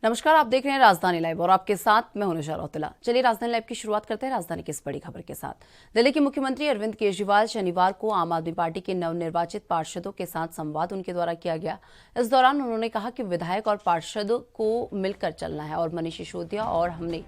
नमस्कार, आप देख रहे हैं राजधानी लाइव और आपके साथ मैं हूं निशा रौतेला। चलिए राजधानी लाइव की शुरुआत करते हैं राजधानी की इस बड़ी खबर के साथ। दिल्ली के मुख्यमंत्री अरविंद केजरीवाल शनिवार को आम आदमी पार्टी के नवनिर्वाचित पार्षदों के साथ संवाद उनके द्वारा किया गया। इस दौरान उन्होंने कहा कि विधायक और पार्षदों को मिलकर चलना है और मनीष सिसोदिया और हमने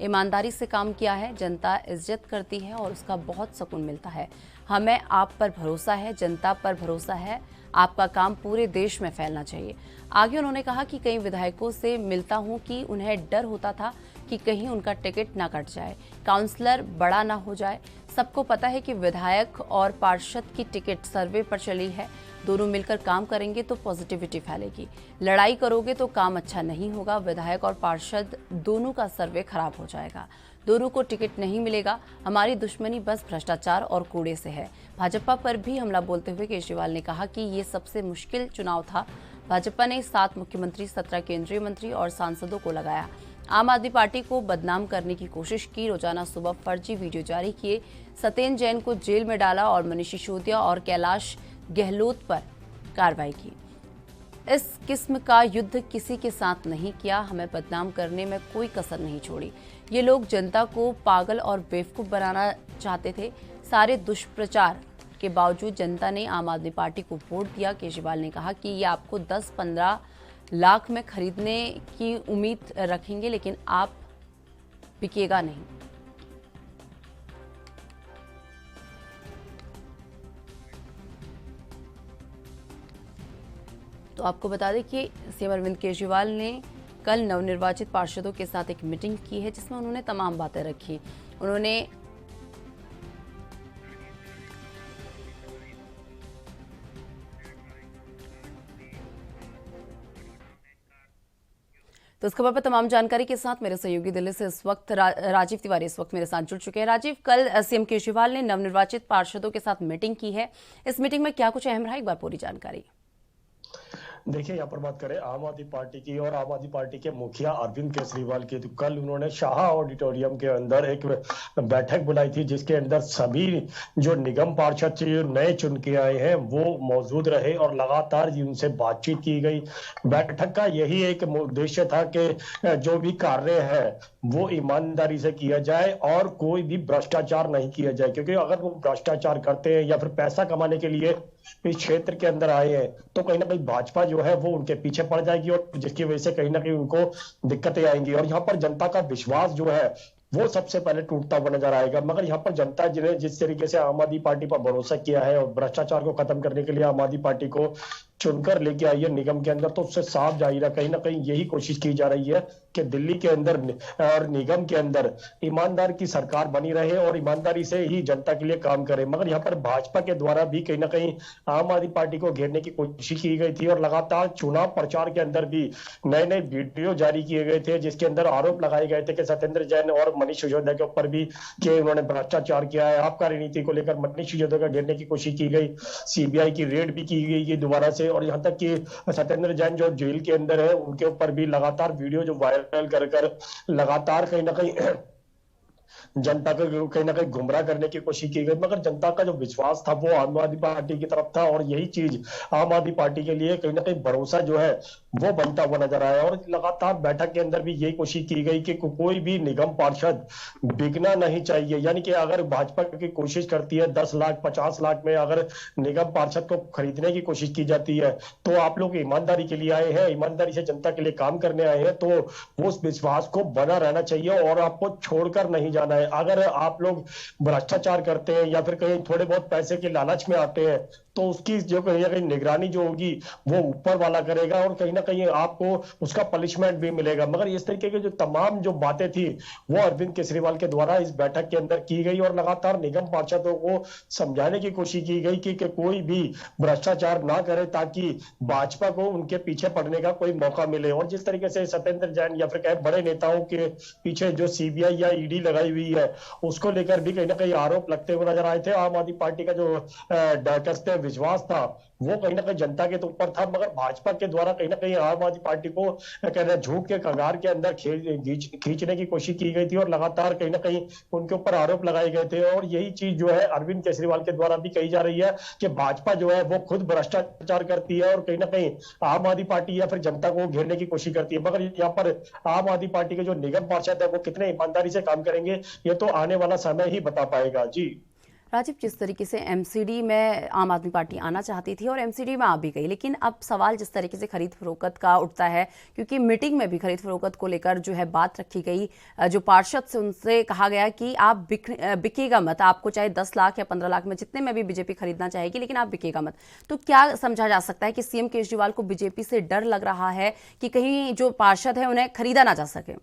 ईमानदारी से काम किया है। जनता इज्जत करती है और उसका बहुत सुकून मिलता है। हमें आप पर भरोसा है, जनता पर भरोसा है। आपका काम पूरे देश में फैलना चाहिए। आगे उन्होंने कहा कि कई विधायकों से मिलता हूं कि उन्हें डर होता था कि कहीं उनका टिकट ना कट जाए, काउंसलर बड़ा ना हो जाए। सबको पता है कि विधायक और पार्षद की टिकट सर्वे पर चली है। दोनों मिलकर काम करेंगे तो पॉजिटिविटी फैलेगी। लड़ाई करोगे तो काम अच्छा नहीं होगा। विधायक और पार्षद दोनों का सर्वे खराब हो जाएगा। दोनों को टिकट नहीं मिलेगा। हमारी दुश्मनी बस भ्रष्टाचार और कूड़े से है। भाजपा पर भी हमला बोलते हुए केजरीवाल ने कहा कि ये सबसे मुश्किल चुनाव था। भाजपा ने 7 मुख्यमंत्री, 17 केंद्रीय मंत्री और सांसदों को लगाया। आम आदमी पार्टी को बदनाम करने की कोशिश की। रोजाना सुबह फर्जी वीडियो जारी किए। सत्येंद्र जैन को जेल में डाला और मनीष सिसोदिया और कैलाश गहलोत पर कार्रवाई की। इस किस्म का युद्ध किसी के साथ नहीं किया। हमें बदनाम करने में कोई कसर नहीं छोड़ी। ये लोग जनता को पागल और बेवकूफ बनाना चाहते थे। सारे दुष्प्रचार के बावजूद जनता ने आम आदमी पार्टी को वोट दिया। केजरीवाल ने कहा कि ये आपको 10-15 लाख में खरीदने की उम्मीद रखेंगे, लेकिन आप बिकेगा नहीं। तो आपको बता दें कि सीएम अरविंद केजरीवाल ने कल नवनिर्वाचित पार्षदों के साथ एक मीटिंग की है, जिसमें उन्होंने तमाम बातें रखी। उन्होंने तो इस खबर पर तमाम जानकारी के साथ मेरे सहयोगी दिल्ली से इस वक्त राजीव तिवारी इस वक्त मेरे साथ जुड़ चुके हैं। राजीव, कल सीएम केजरीवाल ने नवनिर्वाचित पार्षदों के साथ मीटिंग की है। इस मीटिंग में क्या कुछ अहम रहा, एक बार पूरी जानकारी। देखिए, यहाँ पर बात करें आम आदमी पार्टी की और आम आदमी पार्टी के मुखिया अरविंद केजरीवाल की, तो कल उन्होंने शाह ऑडिटोरियम के अंदर एक बैठक बुलाई थी, जिसके अंदर सभी जो निगम पार्षद नए चुन के आए हैं वो मौजूद रहे और लगातार उनसे बातचीत की गई। बैठक का यही एक उद्देश्य था कि जो भी कार्य है वो ईमानदारी से किया जाए और कोई भी भ्रष्टाचार नहीं किया जाए, क्योंकि अगर वो भ्रष्टाचार करते हैं या फिर पैसा कमाने के लिए इस क्षेत्र के अंदर आए हैं तो कहीं ना कहीं भाजपा जो है वो उनके पीछे पड़ जाएगी और जिसकी वजह से कहीं ना कहीं उनको दिक्कतें आएंगी और यहाँ पर जनता का विश्वास जो है वो सबसे पहले टूटता हुआ नजर आएगा। मगर यहाँ पर जनता जिन्हें जिस तरीके से आम आदमी पार्टी पर भरोसा किया है और भ्रष्टाचार को खत्म करने के लिए आम आदमी पार्टी को चुनकर लेके आई है निगम के अंदर, तो उससे साफ जाहिर है कहीं ना कहीं यही कोशिश की जा रही है कि दिल्ली के अंदर और निगम के अंदर ईमानदार की सरकार बनी रहे और ईमानदारी से ही जनता के लिए काम करे। मगर यहाँ पर भाजपा के द्वारा भी कहीं ना कहीं आम आदमी पार्टी को घेरने की कोशिश की गई थी और लगातार चुनाव प्रचार के अंदर भी नए नए वीडियो जारी किए गए थे, जिसके अंदर आरोप लगाए गए थे कि सत्येंद्र जैन और मनीष सिसोदिया के ऊपर भी कि उन्होंने भ्रष्टाचार किया है। आबकारी नीति को लेकर मनीष सिसोदिया का घेरने की कोशिश की गई, सीबीआई की रेड भी की गई दोबारा से, और यहाँ तक कि सत्येंद्र जैन जो जेल के अंदर है उनके ऊपर भी लगातार वीडियो जो वायरल कर लगातार कहीं ना कहीं जनता को कहीं ना कहीं गुमराह करने की कोशिश की गई। मगर जनता का जो विश्वास था वो आम आदमी पार्टी की तरफ था और यही चीज आम आदमी पार्टी के लिए कहीं ना कहीं भरोसा जो है वो बनता हुआ नजर आया। और लगातार बैठक के अंदर भी यही कोशिश की गई कि कोई भी निगम पार्षद बिकना नहीं चाहिए, यानी कि अगर भाजपा की कोशिश करती है 10 लाख 50 लाख में अगर निगम पार्षद को खरीदने की कोशिश की जाती है तो आप लोग ईमानदारी के लिए आए हैं, ईमानदारी से जनता के लिए काम करने आए हैं, तो वो उस विश्वास को बना रहना चाहिए और आपको छोड़कर नहीं जाना है। अगर आप लोग भ्रष्टाचार करते हैं या फिर कहीं थोड़े बहुत पैसे के लालच में आते हैं तो उसकी जो कहीं ना कहीं निगरानी जो होगी वो ऊपर वाला करेगा और कहीं ना कहीं आपको उसका पनिशमेंट भी मिलेगा। मगर इस तरीके की जो तमाम जो बातें थी वो अरविंद केजरीवाल के द्वारा इस बैठक के अंदर की गई और लगातार निगम पार्षदों को समझाने की कोशिश की गई कि कोई भी भ्रष्टाचार ना करे ताकि भाजपा को उनके पीछे पड़ने का कोई मौका मिले। और जिस तरीके से सत्येंद्र जैन या फिर कहे बड़े नेताओं के पीछे जो सीबीआई या ईडी लगाई हुई है, उसको लेकर भी कहीं ना कहीं आरोप लगते हुए नजर आए थे। आम आदमी पार्टी का जो कहते हैं विश्वास था वो कहीं ना कहीं जनता के तो ऊपर था, मगर भाजपा के द्वारा कहीं ना कहीं आम आदमी पार्टी को कहते हैं झूठ के कगार के अंदर खींचने की कोशिश की गई थी और लगातार कहीं ना कहीं उनके ऊपर आरोप लगाए गए थे। और यही चीज जो है अरविंद केजरीवाल के द्वारा भी कही जा रही है कि भाजपा जो है वो खुद भ्रष्टाचार करती है और कहीं ना कहीं आम आदमी पार्टी या फिर जनता को घेरने की कोशिश करती है। मगर यहाँ पर आम आदमी पार्टी के जो निगम पार्षद है वो कितने ईमानदारी से काम करेंगे ये तो आने वाला समय ही बता पाएगा। जी राजीव, जिस तरीके से एमसीडी में आम आदमी पार्टी आना चाहती थी और एमसीडी में आ भी गई, लेकिन अब सवाल जिस तरीके से खरीद फरोख्त का उठता है, क्योंकि मीटिंग में भी खरीद फरोख्त को लेकर जो है बात रखी गई, जो पार्षद से उनसे कहा गया कि आप बिकेगा मत, आपको चाहे 10 लाख या 15 लाख में जितने में भी बीजेपी खरीदना चाहेगी, लेकिन आप बिकेगा मत। तो क्या समझा जा सकता है कि सीएम केजरीवाल को बीजेपी से डर लग रहा है कि कहीं जो पार्षद है उन्हें खरीदा ना जा सके?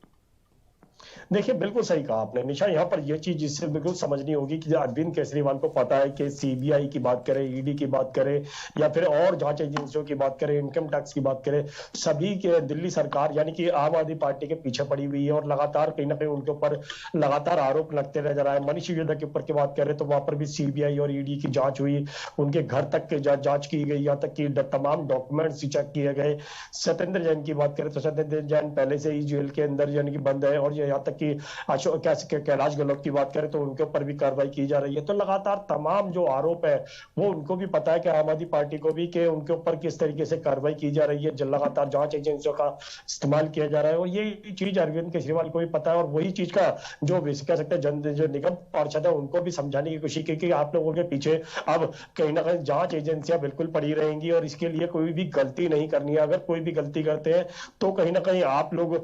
देखिए बिल्कुल सही कहा आपने निशा। यहाँ पर यह चीज जिससे बिल्कुल समझनी होगी कि अरविंद केजरीवाल को पता है कि सीबीआई की बात करें, ईडी की बात करें या फिर और जांच एजेंसियों की बात करें, इनकम टैक्स की बात करें, सभी के दिल्ली सरकार यानी कि आम आदमी पार्टी के पीछे पड़ी हुई है और लगातार कहीं ना कहीं उनके ऊपर लगातार आरोप लगते नजर आए। मनीष सिसोदिया के ऊपर की बात करें तो वहां पर भी सीबीआई और ईडी की जांच हुई, उनके घर तक के जांच की गई, यहाँ तक कि तमाम डॉक्यूमेंट्स चेक किए गए। सत्येंद्र जैन की बात करें तो सत्येंद्र जैन पहले से ही जेल के अंदर यानी कि बंद है और यहाँ तक कि अशोक कैलाश गहलोत की बात करें तो उनके ऊपर भी कार्रवाई की जा रही है। तो लगातार तमाम जो आरोप है वो उनको भी पता है कि आम आदमी पार्टी को भी कि उनके ऊपर किस तरीके से कार्रवाई की जा रही है, लगातार जांच एजेंसियों का इस्तेमाल किया जा रहा है। और ये चीज अरविंद केजरीवाल को भी पता है और वही चीज का जो कह सकते हैं जो निगम पार्षद है उनको भी समझाने की कोशिश की कि आप लोगों के पीछे अब कहीं ना कहीं जांच एजेंसियां बिल्कुल पड़ी रहेंगी और इसके लिए कोई भी गलती नहीं करनी है। अगर कोई भी गलती करते हैं तो कहीं ना कहीं आप लोग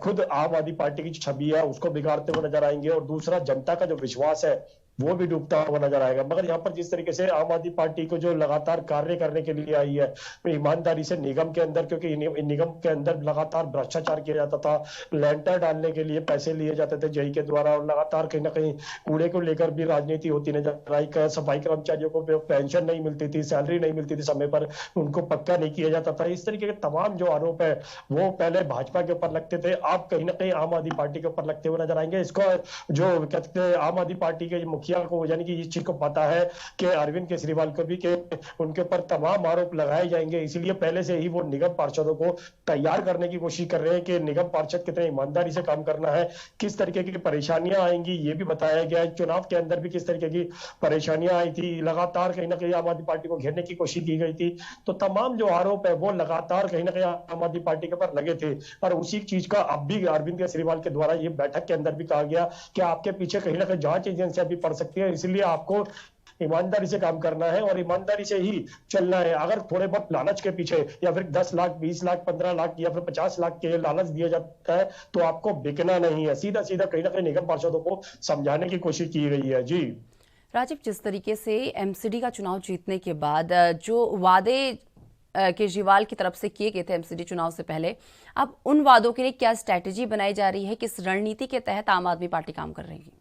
खुद आम आदमी पार्टी की छवि है उसको बिगाड़ते हुए नजर आएंगे और दूसरा जनता का जो विश्वास है वो भी डूबता हुआ नजर आएगा। मगर यहाँ पर जिस तरीके से आम आदमी पार्टी को जो लगातार कार्य करने के लिए आई है ईमानदारी से निगम के अंदर, क्योंकि निगम के अंदर लगातार भ्रष्टाचार किया जाता था, लैंटर डालने के लिए पैसे लिए जाते थे जेई के द्वारा और लगातार कहीं ना कहीं कूड़े को लेकर भी राजनीति होती नजर आई। सफाई कर्मचारियों को पेंशन नहीं मिलती थी, सैलरी नहीं मिलती थी समय पर, उनको पक्का नहीं किया जाता था। इस तरीके के तमाम जो आरोप है वो पहले भाजपा के ऊपर लगते थे, अब कहीं ना कहीं आम आदमी पार्टी के ऊपर लगते हुए नजर आएंगे। इसको जो कहते हैं आम आदमी पार्टी के को यानी कि इस चीज को पता है कि अरविंद केजरीवाल को भी कि उनके ऊपर तमाम आरोप लगाए जाएंगे, इसलिए पहले से ही वो निगम पार्षदों को तैयार करने की कोशिश कर रहे हैं कि निगम पार्षद कितने ईमानदारी से काम करना है, किस तरीके की परेशानियां आएंगी ये भी बताया गया है। चुनाव के अंदर भी किस तरीके की परेशानियां आई थी, लगातार कहीं ना कहीं आम आदमी पार्टी को घेरने की कोशिश की गई थी। तो तमाम जो आरोप है वो लगातार कहीं ना कहीं आम आदमी पार्टी के ऊपर लगे थे और उसी चीज का अब भी अरविंद केजरीवाल के द्वारा ये बैठक के अंदर भी कहा गया कि आपके पीछे कहीं ना कहीं जांच एजेंसियां भी पड़ सकती है, इसलिए आपको ईमानदारी से काम करना है और ईमानदारी से ही चलना है। अगर थोड़े बहुत लालच के पीछे या फिर 10 लाख 20 लाख 15 लाख या फिर 50 लाख के लालच दिया जाता है तो आपको बिकना नहीं है। सीधा सीधा कहीं ना कहीं निगम पार्षदों को समझाने की कोशिश की गई है। जी राजीव, जिस तरीके से एमसीडी का चुनाव जीतने के बाद जो वादे केजरीवाल की तरफ से किए गए थे एमसीडी चुनाव से पहले, अब उन वादों के लिए क्या स्ट्रैटेजी बनाई जा रही है, किस रणनीति के तहत आम आदमी पार्टी काम कर रही है?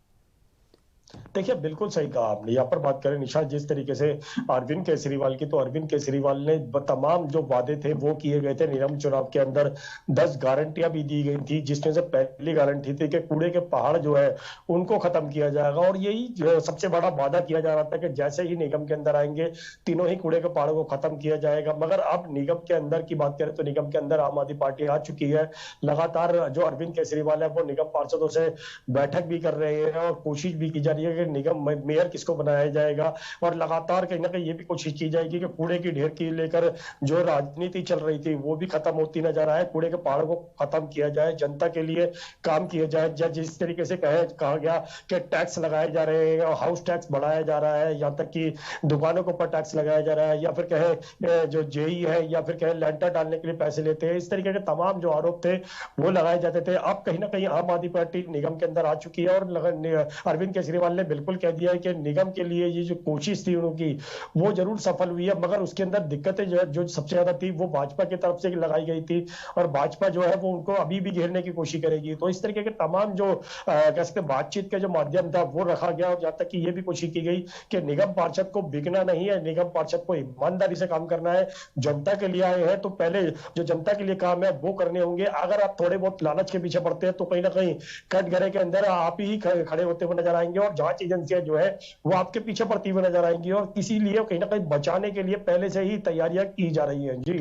देखिए बिल्कुल सही कहा आपने। यहाँ पर बात करें निशा जिस तरीके से अरविंद केजरीवाल की, तो अरविंद केजरीवाल ने तमाम जो वादे थे वो किए गए थे निगम चुनाव के अंदर। 10 गारंटियां भी दी गई थी जिसमें से पहली गारंटी थी कि कूड़े के पहाड़ जो है उनको खत्म किया जाएगा और यही जो सबसे बड़ा वादा किया जा रहा था कि जैसे ही निगम के अंदर आएंगे तीनों ही कूड़े के पहाड़ों को खत्म किया जाएगा। मगर अब निगम के अंदर की बात करें तो निगम के अंदर आम आदमी पार्टी आ चुकी है। लगातार जो अरविंद केजरीवाल है वो निगम पार्षदों से बैठक भी कर रहे हैं और कोशिश भी की जा रही है कि निगम मेयर किसको बनाया जाएगा और लगातार कहीं ना कहीं ये भी कोशिश की जाएगी कि कूड़े की ढेर की लेकर जो राजनीति चल रही थी वो भी खत्म होती नजर आए, कूड़े के पहाड़ को खत्म किया जाए, जनता के लिए काम किया जाए। जिस तरीके से कहा गया कि टैक्स लगाए जा रहे हैं, हाउस टैक्स बढ़ाया जा रहा है, यहाँ तक कि दुकानों के ऊपर टैक्स लगाया जा रहा है, या फिर कहे जो जेई है या फिर कहे लैंटर डालने के लिए पैसे लेते हैं, इस तरीके के तमाम जो आरोप थे वो लगाए जाते थे। अब कहीं ना कहीं आम आदमी पार्टी निगम के अंदर आ चुकी है और अरविंद केजरीवाल ने बिल्कुल कह दिया है कि निगम के लिए ये जो कोशिश थी उनकी वो जरूर सफल हुई है, मगर उसके अंदर दिक्कतें जो सबसे ज्यादा थी वो भाजपा की तरफ से लगाई गई थी, और भाजपा जो है वो उनको अभी भी घेरने की कोशिश करेगी। तो इस तरीके के तमाम जो कह सकते बातचीत का जो माध्यम था वो रखा गया, और जहां तक कि ये भी कोशिश की गई कि निगम पार्षद को बिकना नहीं है, निगम पार्षद को ईमानदारी से काम करना है। जनता के लिए आए हैं तो पहले जो जनता के लिए काम है वो करने होंगे। अगर आप थोड़े बहुत लालच के पीछे पड़ते हैं तो कहीं ना कहीं कटघरे के अंदर आप ही खड़े होते हुए नजर आएंगे, और जांच एजेंसियां जो है वो आपके पीछे पड़ती हुई नजर आएंगी, और इसीलिए कहीं ना कहीं बचाने के लिए पहले से ही तैयारियां की जा रही हैं। जी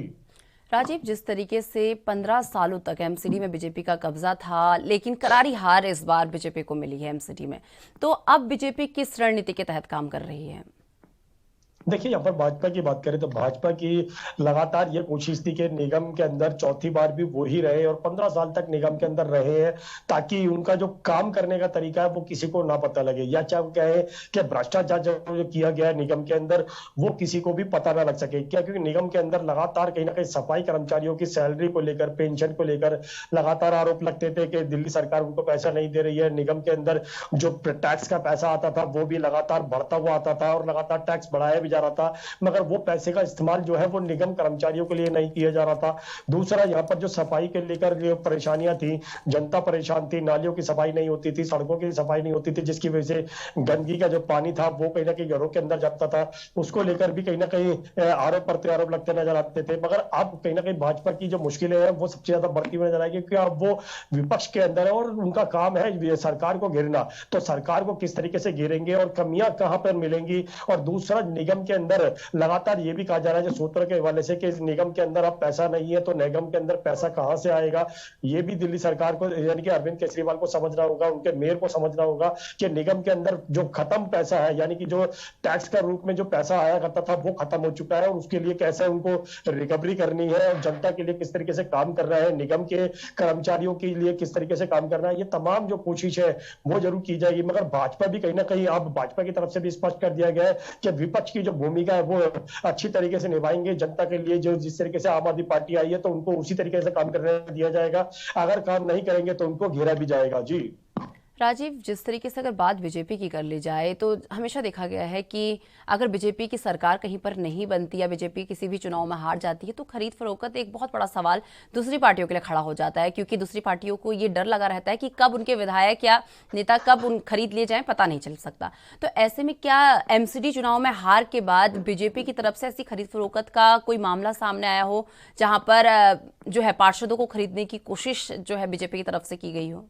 राजीव, जिस तरीके से 15 सालों तक एमसीडी में बीजेपी का कब्जा था, लेकिन करारी हार इस बार बीजेपी को मिली है एमसीडी में, तो अब बीजेपी किस रणनीति के तहत काम कर रही है? देखिए, यहाँ पर भाजपा की बात करें तो भाजपा की लगातार ये कोशिश थी कि निगम के अंदर चौथी बार भी वो ही रहे, और 15 साल तक निगम के अंदर रहे हैं, ताकि उनका जो काम करने का तरीका है वो किसी को ना पता लगे, या चाहे कहे कि भ्रष्टाचार जो किया गया है निगम के अंदर वो किसी को भी पता ना लग सके। क्या? क्योंकि निगम के अंदर लगातार कहीं ना कहीं सफाई कर्मचारियों की सैलरी को लेकर, पेंशन को लेकर लगातार आरोप लगते थे कि दिल्ली सरकार उनको पैसा नहीं दे रही है। निगम के अंदर जो टैक्स का पैसा आता था वो भी लगातार बढ़ता हुआ आता था, और लगातार टैक्स बढ़ाया भी जा रहा था, मगर वो पैसे का इस्तेमाल जो है वो निगम कर्मचारियों के लिए नहीं किया जा रहा था। दूसरा, यहाँ पर जो सफाई के लेकर जो परेशानियां थी, जनता परेशान थी, नालियों की सफाई नहीं होती थी, सड़कों की सफाई नहीं होती थी, जिसकी वजह से गंदगी का जो पानी था वो कहीं ना कहीं घरों के अंदर जाता था। उसको लेकर भी कहीं ना कहीं आरोप प्रत्यारोप लगते नजर आते थे। मगर अब कहीं ना कहीं भाजपा की जो मुश्किलें हैं वो सबसे ज्यादा बढ़ती हुई नजर आएगी, क्योंकि अब वो विपक्ष के अंदर है और उनका काम है सरकार को घेरना। तो सरकार को किस तरीके से घेरेंगे और कमियां कहां पर मिलेंगी। और दूसरा, निगम के अंदर लगातार ये भी कहा जा रहा है जो सूत्रों के हवाले से कि इस निगम के अंदर अब पैसा नहीं है, तो निगम के अंदर पैसा कहां से आएगा। ये भी दिल्ली सरकार को यानी कि अरविंद केजरीवाल को समझना होगा, उनके मेयर को समझना होगा कि निगम के अंदर जो खत्म पैसा है, यानी कि जो टैक्स का रूप में जो पैसा आया करता था वो खत्म हो चुका है, और उसके लिए कैसे उनको रिकवरी करनी है, और जनता के लिए किस तरीके से काम करना है, निगम के कर्मचारियों के लिए किस तरीके से काम करना है, ये तमाम जो कोशिश है वो जरूर की जाएगी। मगर भाजपा भी कहीं ना कहीं अब भाजपा की तरफ से भी स्पष्ट कर दिया गया है कि विपक्ष की जो भूमिका है वो अच्छी तरीके से निभाएंगे। जनता के लिए जो जिस तरीके से आम आदमी पार्टी आई है तो उनको उसी तरीके से काम करने दिया जाएगा, अगर काम नहीं करेंगे तो उनको घेरा भी जाएगा। जी राजीव, जिस तरीके से अगर बात बीजेपी की कर ली जाए तो हमेशा देखा गया है कि अगर बीजेपी की सरकार कहीं पर नहीं बनती या बीजेपी किसी भी चुनाव में हार जाती है तो खरीद फरोख्त एक बहुत बड़ा सवाल दूसरी पार्टियों के लिए खड़ा हो जाता है, क्योंकि दूसरी पार्टियों को ये डर लगा रहता है कि कब उनके विधायक या नेता कब उन खरीद लिए जाएं पता नहीं चल सकता। तो ऐसे में क्या एमसीडी चुनाव में हार के बाद बीजेपी की तरफ से ऐसी खरीद फरोख्त का कोई मामला सामने आया हो जहां पर जो है पार्षदों को खरीदने की कोशिश जो है बीजेपी की तरफ से की गई हो?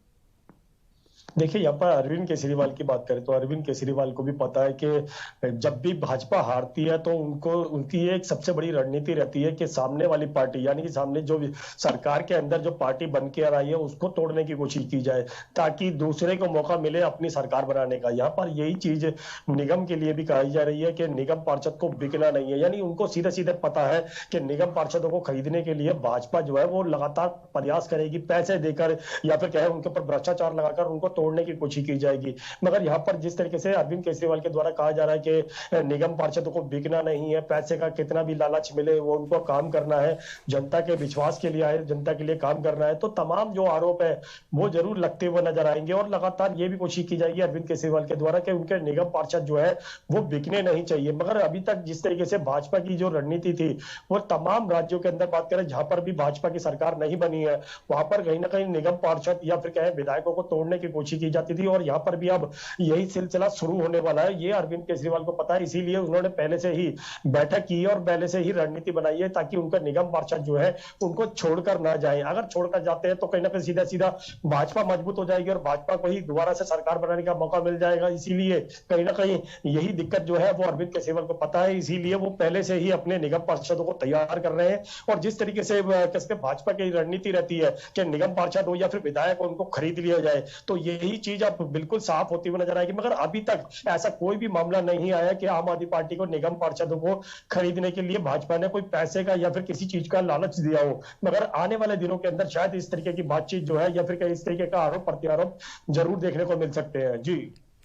देखिए, यहाँ पर अरविंद केजरीवाल की बात करें तो अरविंद केजरीवाल को भी पता है कि जब भी भाजपा हारती है तो उनको उनकी एक सबसे बड़ी रणनीति रहती है कि सामने वाली पार्टी, यानी कि सामने जो भी सरकार के अंदर जो पार्टी बन के आ रही है उसको तोड़ने की कोशिश की जाए, ताकि दूसरे को मौका मिले अपनी सरकार बनाने का। यहाँ पर यही चीज निगम के लिए भी कही जा रही है कि निगम पार्षद को बिकना नहीं है, यानी उनको सीधे सीधे पता है कि निगम पार्षदों को खरीदने के लिए भाजपा जो है वो लगातार प्रयास करेगी, पैसे देकर या फिर कहे उनके ऊपर भ्रष्टाचार लगाकर उनको तोड़ने की कोशिश की जाएगी। मगर यहाँ पर जिस तरीके से अरविंद केजरीवाल के द्वारा कहा जा रहा है कि निगम पार्षदों को बिकना नहीं है, पैसे का कितना भी लालच मिले वो उनको काम करना है, जनता के विश्वास के लिए आए, जनता के लिए काम करना है, तो तमाम जो आरोप है वो जरूर लगते हुए नजर आएंगे। और लगातार ये भी कोशिश की जाएगी अरविंद केजरीवाल के द्वारा कि उनके निगम पार्षद जो है वो बिकने नहीं चाहिए। मगर अभी तक जिस तरीके से भाजपा की जो रणनीति थी वो तमाम राज्यों के अंदर बात करें जहां पर भी भाजपा की सरकार नहीं बनी है वहां पर कहीं ना कहीं निगम पार्षद या फिर कहें विधायकों को तोड़ने की कोशिश की जाती थी, और यहाँ पर भी अब यही सिलसिला शुरू होने वाला है। ये अरविंद केजरीवाल को पता है, इसीलिए उन्होंने पहले से ही बैठक की और पहले से ही रणनीति बनाई है ताकि उनका निगम पार्षद जो है उनको छोड़कर ना जाए। अगर छोड़कर जाते हैं तो कहीं ना कहीं सीधा सीधा भाजपा मजबूत हो जाएगी और भाजपा को ही दोबारा से सरकार बनाने का मौका मिल जाएगा। इसीलिए कहीं ना कहीं यही दिक्कत जो है वो अरविंद केजरीवाल को पता है, इसीलिए वो पहले से ही अपने निगम पार्षदों को तैयार कर रहे हैं। और जिस तरीके से भाजपा की रणनीति रहती है कि निगम पार्षद हो या फिर विधायक हो उनको खरीद लिया जाए, तो यही चीज अब बिल्कुल साफ होती हुई नजर आएगी। मगर अभी तक ऐसा कोई भी मामला नहीं आया कि आम आदमी पार्टी को निगम पार्षदों को खरीदने के लिए भाजपा ने कोई पैसे का या फिर किसी चीज का लालच दिया हो। मगर आने वाले दिनों के अंदर शायद इस तरीके की बातचीत जो है या फिर इस तरीके का आरोप प्रत्यारोप जरूर देखने को मिल सकते हैं। जी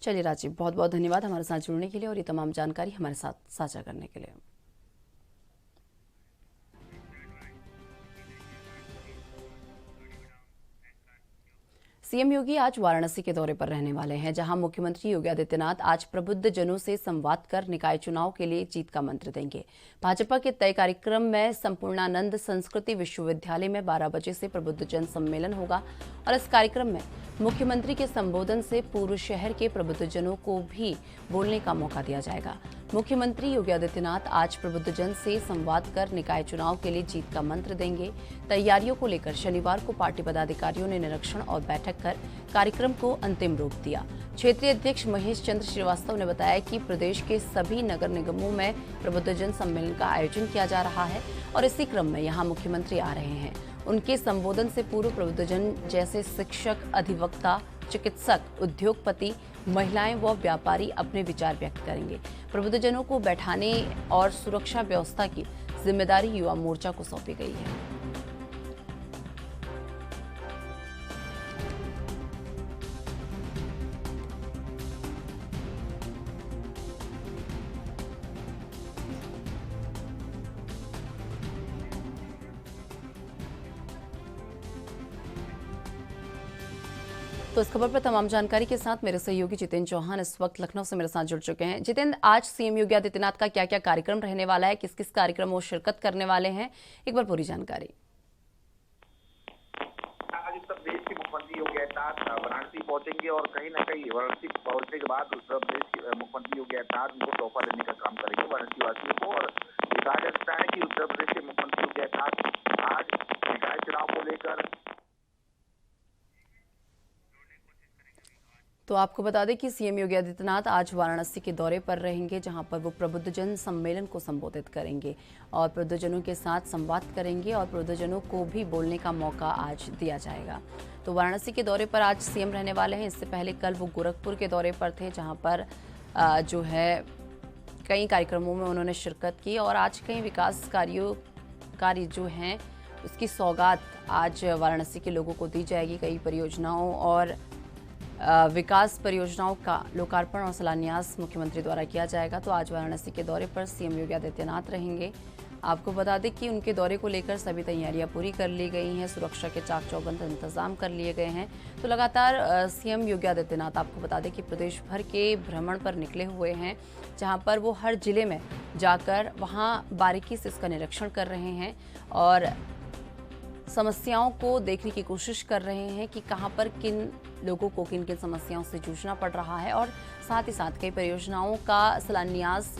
चलिए राजीव, बहुत बहुत धन्यवाद हमारे साथ जुड़ने के लिए और ये तमाम जानकारी हमारे साथ साझा करने के लिए। सीएम योगी आज वाराणसी के दौरे पर रहने वाले हैं, जहां मुख्यमंत्री योगी आदित्यनाथ आज प्रबुद्ध जनों से संवाद कर निकाय चुनाव के लिए जीत का मंत्र देंगे। भाजपा के तय कार्यक्रम में संपूर्णानंद संस्कृति विश्वविद्यालय में 12 बजे से प्रबुद्ध जन सम्मेलन होगा और इस कार्यक्रम में मुख्यमंत्री के संबोधन से पूर्व शहर के प्रबुद्धजनों को भी बोलने का मौका दिया जाएगा। मुख्यमंत्री योगी आदित्यनाथ आज प्रबुद्धजन से संवाद कर निकाय चुनाव के लिए जीत का मंत्र देंगे। तैयारियों को लेकर शनिवार को पार्टी पदाधिकारियों ने निरीक्षण और बैठक कर कार्यक्रम को अंतिम रूप दिया। क्षेत्रीय अध्यक्ष महेश चंद्र श्रीवास्तव ने बताया कि प्रदेश के सभी नगर निगमों में प्रबुद्धजन सम्मेलन का आयोजन किया जा रहा है और इसी क्रम में यहां मुख्यमंत्री आ रहे हैं। उनके संबोधन से पूर्व प्रबुद्धजन जैसे शिक्षक, अधिवक्ता, चिकित्सक, उद्योगपति, महिलाएं व व्यापारी अपने विचार व्यक्त करेंगे। प्रबुद्धजनों को बैठाने और सुरक्षा व्यवस्था की जिम्मेदारी युवा मोर्चा को सौंपी गई है। तो इस खबर पर तमाम जानकारी के साथ मेरे सहयोगी जितेंद्र चौहान इस वक्त लखनऊ से मेरे साथ जुड़ चुके हैं। जितेंद्र, आज सीएम योगी आदित्यनाथ का क्या क्या कार्यक्रम रहने वाला है, किस किस कार्यक्रम में वो शिरकत करने वाले हैं, एक बार पूरी जानकारी। आज उत्तर प्रदेश के मुख्यमंत्री योगी आदित्यनाथ वाराणसी पहुंचेंगे और कहीं ना कहीं वाराणसी पहुंचने के बाद उत्तर प्रदेश के मुख्यमंत्री योगी आदित्यनाथ उनको तोहफा देने का काम करेंगे वाराणसी वासियों को। और कहा जा सकता है कि उत्तर प्रदेश के मुख्यमंत्री योगी आदित्यनाथ आज निकाय चुनाव को लेकर। तो आपको बता दें कि सीएम योगी आदित्यनाथ आज वाराणसी के दौरे पर रहेंगे, जहां पर वो प्रबुद्धजन सम्मेलन को संबोधित करेंगे और प्रबुद्धजनों के साथ संवाद करेंगे और प्रबुद्धजनों को भी बोलने का मौका आज दिया जाएगा। तो वाराणसी के दौरे पर आज सीएम रहने वाले हैं। इससे पहले कल वो गोरखपुर के दौरे पर थे, जहां पर जो है कई कार्यक्रमों में उन्होंने शिरकत की और आज कई विकास कार्य जो हैं उसकी सौगात आज वाराणसी के लोगों को दी जाएगी। कई परियोजनाओं और विकास परियोजनाओं का लोकार्पण और शिलान्यास मुख्यमंत्री द्वारा किया जाएगा। तो आज वाराणसी के दौरे पर सीएम योगी आदित्यनाथ रहेंगे। आपको बता दें कि उनके दौरे को लेकर सभी तैयारियां पूरी कर ली गई हैं, सुरक्षा के चाक चौबंद इंतजाम कर लिए गए हैं। तो लगातार सीएम योगी आदित्यनाथ आपको बता दें कि प्रदेश भर के भ्रमण पर निकले हुए हैं, जहां पर वो हर जिले में जाकर वहां बारीकी से इसका निरीक्षण कर रहे हैं और समस्याओं को देखने की कोशिश कर रहे हैं कि कहां पर किन लोगों को किन किन समस्याओं से जूझना पड़ रहा है और साथ ही साथ कई परियोजनाओं का शिलान्यास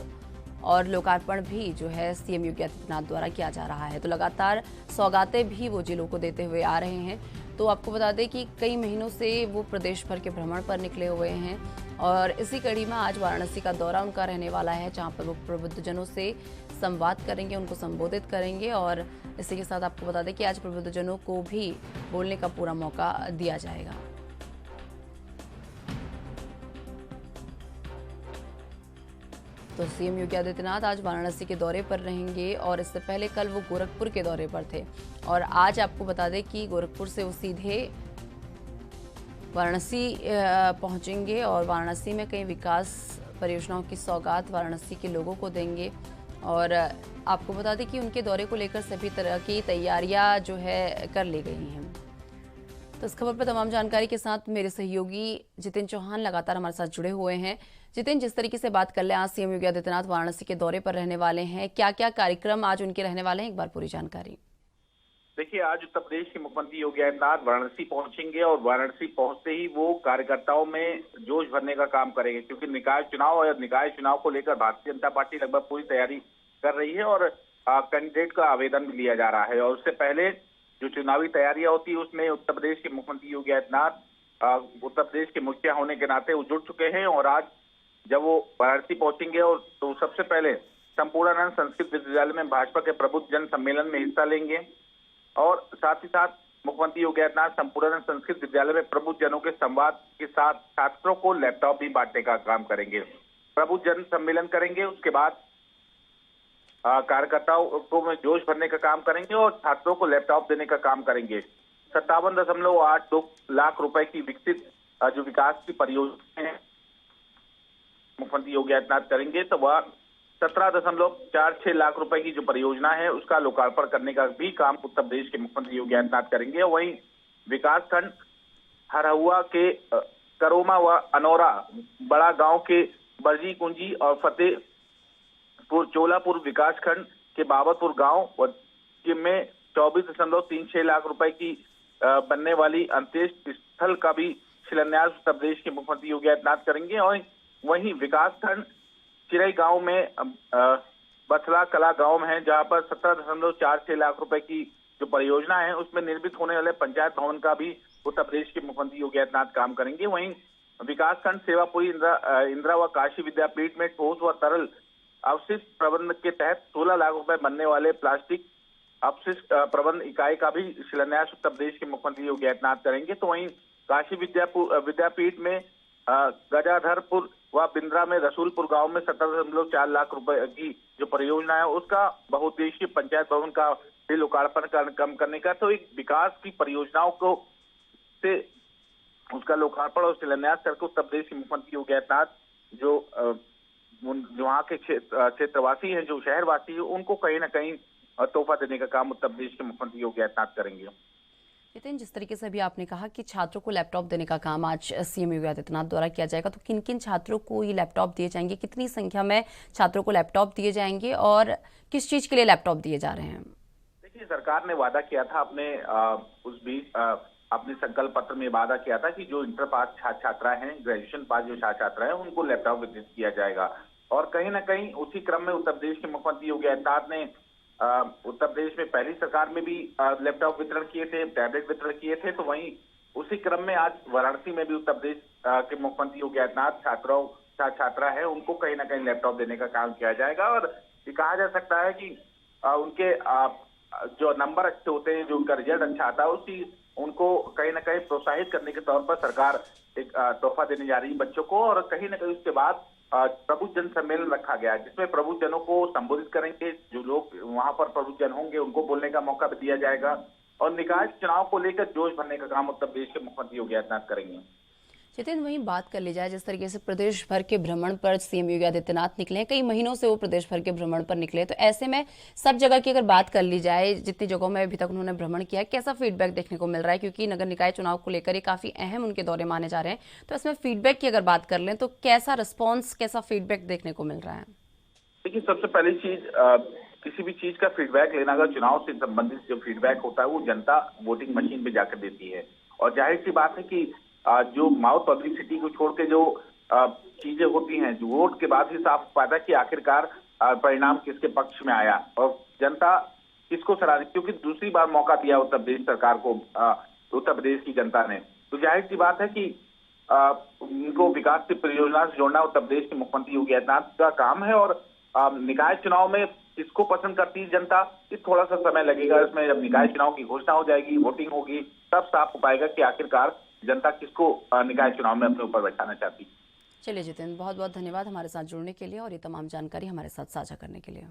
और लोकार्पण भी जो है सीएम योगी आदित्यनाथ द्वारा किया जा रहा है। तो लगातार सौगातें भी वो जिलों को देते हुए आ रहे हैं। तो आपको बता दें कि कई महीनों से वो प्रदेश भर के भ्रमण पर निकले हुए हैं और इसी कड़ी में आज वाराणसी का दौरा उनका रहने वाला है, जहां पर वो प्रबुद्धजनों से संवाद करेंगे, उनको संबोधित करेंगे और इसी के साथ आपको बता दें कि आज प्रबुद्धजनों को भी बोलने का पूरा मौका दिया जाएगा। तो सीएम योगी आदित्यनाथ आज वाराणसी के दौरे पर रहेंगे और इससे पहले कल वो गोरखपुर के दौरे पर थे और आज आपको बता दें कि गोरखपुर से वो सीधे वाराणसी पहुंचेंगे और वाराणसी में कई विकास परियोजनाओं की सौगात वाराणसी के लोगों को देंगे। और आपको बता दें कि उनके दौरे को लेकर सभी तरह की तैयारियां जो है कर ली गई हैं। तो इस खबर पर तमाम जानकारी के साथ मेरे सहयोगी जितेंद्र चौहान लगातार हमारे साथ जुड़े हुए हैं। जितेंद्र, जिस तरीके से बात कर ले, आज सीएम योगी आदित्यनाथ वाराणसी के दौरे पर रहने वाले हैं, क्या क्या कार्यक्रम आज उनके रहने वाले हैं, एक बार पूरी जानकारी। देखिए, आज उत्तर प्रदेश के मुख्यमंत्री योगी आदित्यनाथ वाराणसी पहुंचेंगे और वाराणसी पहुंचते ही वो कार्यकर्ताओं में जोश भरने का काम करेंगे, क्योंकि निकाय चुनाव को लेकर भारतीय जनता पार्टी लगभग पूरी तैयारी कर रही है और कैंडिडेट का आवेदन भी लिया जा रहा है। और उससे पहले जो चुनावी तैयारियां होती है उसमें उत्तर प्रदेश के मुख्यमंत्री योगी आदित्यनाथ उत्तर प्रदेश के मुखिया होने के नाते वो जुड़ चुके हैं और आज जब वो वाराणसी पहुंचेंगे और तो सबसे पहले संपूर्णानंद संस्कृत विश्वविद्यालय में भाजपा के प्रबुद्ध जन सम्मेलन में हिस्सा लेंगे और साथ ही साथ मुख्यमंत्री योगी आदित्यनाथ संपूर्णानंद संस्कृत विद्यालय में प्रबुद्ध जनों के संवाद के साथ छात्रों को लैपटॉप भी बांटने का काम करेंगे। प्रबुद्ध जन सम्मेलन करेंगे, उसके बाद कार्यकर्ताओं को में जोश भरने का काम करेंगे और छात्रों को लैपटॉप देने का काम करेंगे। 57.82 लाख रुपए की विकसित जो विकास की परियोजना है मुख्यमंत्री योगी आदित्यनाथ करेंगे, तो वह 17.46 लाख रुपए की जो परियोजना है उसका लोकार्पण करने का भी काम उत्तर प्रदेश के मुख्यमंत्री योगी आदित्यनाथ करेंगे। वहीं विकास खंड हरहुआ के करोमा व अनौरा, बड़ा गांव के बरजी कुंजी और फतेहपुर चोलापुर विकासखंड के बाबतपुर गांव में 24.36 लाख रुपए की बनने वाली अंत्येष्टि स्थल का भी शिलान्यास उत्तर प्रदेश के मुख्यमंत्री योगी आदित्यनाथ करेंगे। और वहीं विकासखंड चिरई गांव में बथला कला गांव में है, जहां पर 17.46 लाख रुपए की जो परियोजना है उसमें निर्मित होने वाले पंचायत भवन का भी उत्तर प्रदेश के मुख्यमंत्री योगी आदित्यनाथ काम करेंगे। वहीं विकासखंड सेवापुरी इंदिरा व काशी विद्यापीठ में ठोस व तरल अवशिष्ट प्रबंध के तहत 16 लाख रुपए बनने वाले प्लास्टिक अपशिष्ट प्रबंध इकाई का भी शिलान्यास उत्तर प्रदेश के मुख्यमंत्री योगी आदित्यनाथ करेंगे। तो वहीं काशी विद्यापीठ में गजाधरपुर व बिंद्रा में रसूलपुर गांव में 17.4 लाख रुपए की जो परियोजना है उसका बहुउद्देशीय पंचायत भवन का लोकार्पण कम करने का। तो एक विकास की परियोजनाओं को से उसका लोकार्पण और शिलान्यास करके उत्तर प्रदेश के मुख्यमंत्री योगी आदित्यनाथ जो वहाँ के क्षेत्रवासी हैं, जो शहरवासी है, उनको कहीं ना कहीं तोहफा देने का काम उत्तर प्रदेश के मुख्यमंत्री योगी आदित्यनाथ करेंगे। नितिन, जिस तरीके से अभी आपने कहा कि छात्रों को लैपटॉप देने का काम आज सीएम योगी आदित्यनाथ द्वारा किया जाएगा, तो किन किन छात्रों को ये लैपटॉप दिए जाएंगे, कितनी संख्या में छात्रों को लैपटॉप दिए जाएंगे और किस चीज के लिए लैपटॉप दिए जा रहे हैं? देखिए, सरकार ने वादा किया था अपने संकल्प पत्र में वादा किया था कि जो इंटर पास छात्रा हैं, ग्रेजुएशन पास जो छात्रा हैं, उनको लैपटॉप वितरित किया जाएगा। और कहीं ना कहीं उसी क्रम में उत्तर प्रदेश के मुख्यमंत्री योगी आदित्यनाथ ने उत्तर प्रदेश में पहली सरकार में भी लैपटॉप वितरण किए थे, टैबलेट वितरण किए थे। तो वहीं उसी क्रम में आज वाराणसी में भी उत्तर प्रदेश के मुख्यमंत्री योगी आदित्यनाथ छात्रा है उनको कहीं ना कहीं लैपटॉप देने का काम किया जाएगा। और ये कहा जा सकता है कि उनके जो नंबर अच्छे होते हैं, जो उनका रिजल्ट अच्छा आता है, उसी उनको कहीं ना कहीं प्रोत्साहित करने के तौर पर सरकार एक तोहफा देने जा रही है बच्चों को। और कहीं ना कहीं उसके बाद प्रबुद्ध जन सम्मेलन रखा गया है, जिसमें प्रबुद्ध जनों को संबोधित करेंगे। जो लोग वहां पर प्रबुद्ध जन होंगे उनको बोलने का मौका भी दिया जाएगा। और निकाय चुनाव को लेकर जोश भरने का काम उत्तर प्रदेश के मुख्यमंत्री योगी आदित्यनाथ करेंगे। जितिन, वहीं बात कर ली जाए जिस तरीके से प्रदेश भर के भ्रमण पर सीएम योगी आदित्यनाथ निकले, कई महीनों से वो प्रदेश भर के भ्रमण पर निकले, तो ऐसे में सब जगह की अगर बात कर ली जाए, जितनी जगहों में अभी तक उन्होंने भ्रमण किया, कैसा फीडबैक देखने को मिल रहा है? क्योंकि नगर निकाय चुनाव को लेकर ये काफी अहम उनके दौरे माने जा रहे हैं, तो इसमें फीडबैक की अगर बात कर लें तो कैसा रिस्पॉन्स, कैसा फीडबैक देखने को मिल रहा है? देखिए, सबसे पहली चीज, किसी भी चीज का फीडबैक लेना, अगर चुनाव से संबंधित जो फीडबैक होता है वो जनता वोटिंग मशीन पे जाकर देती है। और जाहिर सी बात है कि जो माउथ पब्लिसिटी को छोड़ के जो चीजें होती हैं, जो वोट के बाद ही साफ पाता है कि आखिरकार परिणाम किसके पक्ष में आया और जनता किसको सराहा, क्योंकि दूसरी बार मौका दिया उत्तर प्रदेश सरकार को उत्तर प्रदेश की जनता ने। तो जाहिर सी बात है कि उनको विकास की परियोजना से जोड़ना उत्तर प्रदेश के मुख्यमंत्री योगी आदित्यनाथ का काम है। और निकाय चुनाव में किसको पसंद करती है जनता, ये थोड़ा सा समय लगेगा। इसमें जब निकाय चुनाव की घोषणा हो जाएगी, वोटिंग होगी, तब साफ हो पाएगा कि आखिरकार जनता किसको निकाय चुनाव में अपने ऊपर बैठाना चाहती। चलिए जितिन, बहुत बहुत धन्यवाद हमारे साथ जुड़ने के लिए और ये तमाम जानकारी हमारे साथ साझा करने के लिए।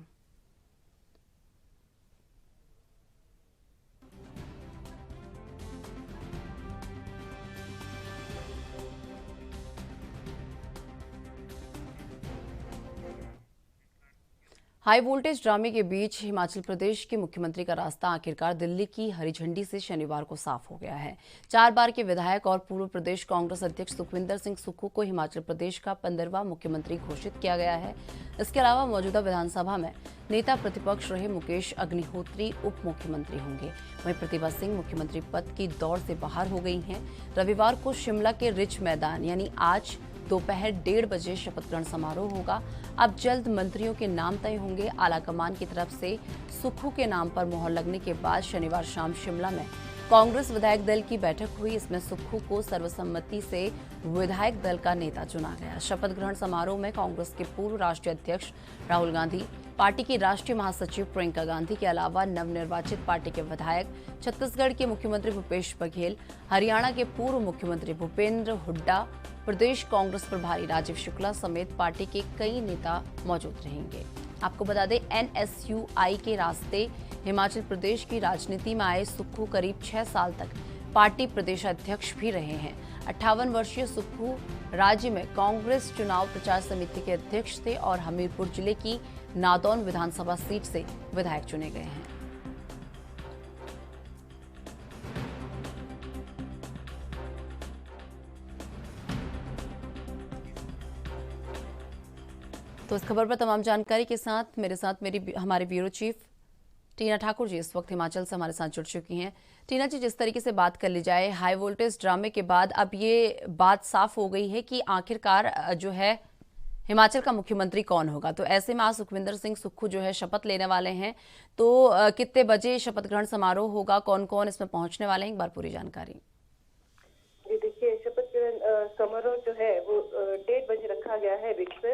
हाई वोल्टेज ड्रामे के बीच हिमाचल प्रदेश के मुख्यमंत्री का रास्ता आखिरकार दिल्ली की हरी झंडी से शनिवार को साफ हो गया है। 4 बार के विधायक और पूर्व प्रदेश कांग्रेस अध्यक्ष सुखविंदर सिंह सुक्खू को हिमाचल प्रदेश का 15वां मुख्यमंत्री घोषित किया गया है। इसके अलावा मौजूदा विधानसभा में नेता प्रतिपक्ष रहे मुकेश अग्निहोत्री उप मुख्यमंत्री होंगे। वहीं प्रतिभा सिंह मुख्यमंत्री पद की दौड़ से बाहर हो गई हैं। रविवार को शिमला के रिच मैदान यानी आज दोपहर 1:30 बजे शपथ ग्रहण समारोह होगा। अब जल्द मंत्रियों के नाम तय होंगे। आलाकमान की तरफ से सुक्खू के नाम पर मोहर लगने के बाद शनिवार शाम शिमला में कांग्रेस विधायक दल की बैठक हुई। इसमें सुक्खू को सर्वसम्मति से विधायक दल का नेता चुना गया। शपथ ग्रहण समारोह में कांग्रेस के पूर्व राष्ट्रीय अध्यक्ष राहुल गांधी, पार्टी की राष्ट्रीय महासचिव प्रियंका गांधी के अलावा नवनिर्वाचित पार्टी के विधायक, छत्तीसगढ़ के मुख्यमंत्री भूपेश बघेल, हरियाणा के पूर्व मुख्यमंत्री भूपेंद्र हुड्डा, प्रदेश कांग्रेस प्रभारी राजीव शुक्ला समेत पार्टी के कई नेता मौजूद रहेंगे। आपको बता दें, एनएसयूआई के रास्ते हिमाचल प्रदेश की राजनीति में आए सुक्खू करीब 6 साल तक पार्टी प्रदेश अध्यक्ष भी रहे हैं। 58 वर्षीय सुक्खू राज्य में कांग्रेस चुनाव प्रचार समिति के अध्यक्ष थे और हमीरपुर जिले की नादौन विधानसभा सीट से विधायक चुने गए हैं। तो इस खबर पर तमाम जानकारी के साथ मेरी हमारे ब्यूरो चीफ टीना ठाकुर जी इस वक्त हिमाचल से हमारे साथ जुड़ चुकी हैं। टीना जी, जिस तरीके से बात कर ली जाए हाई वोल्टेज ड्रामे के बाद अब ये बात साफ हो गई है कि आखिरकार जो है हिमाचल का मुख्यमंत्री कौन होगा। तो ऐसे में आज सुखविंदर सिंह सुक्खू जो है शपथ लेने वाले हैं। तो कितने बजे शपथ ग्रहण समारोह होगा, कौन कौन इसमें पहुंचने वाले हैं, एक बार पूरी जानकारी। जी देखिए, शपथ ग्रहण समारोह जो है वो 1:30 बजे रखा गया है रिच पे।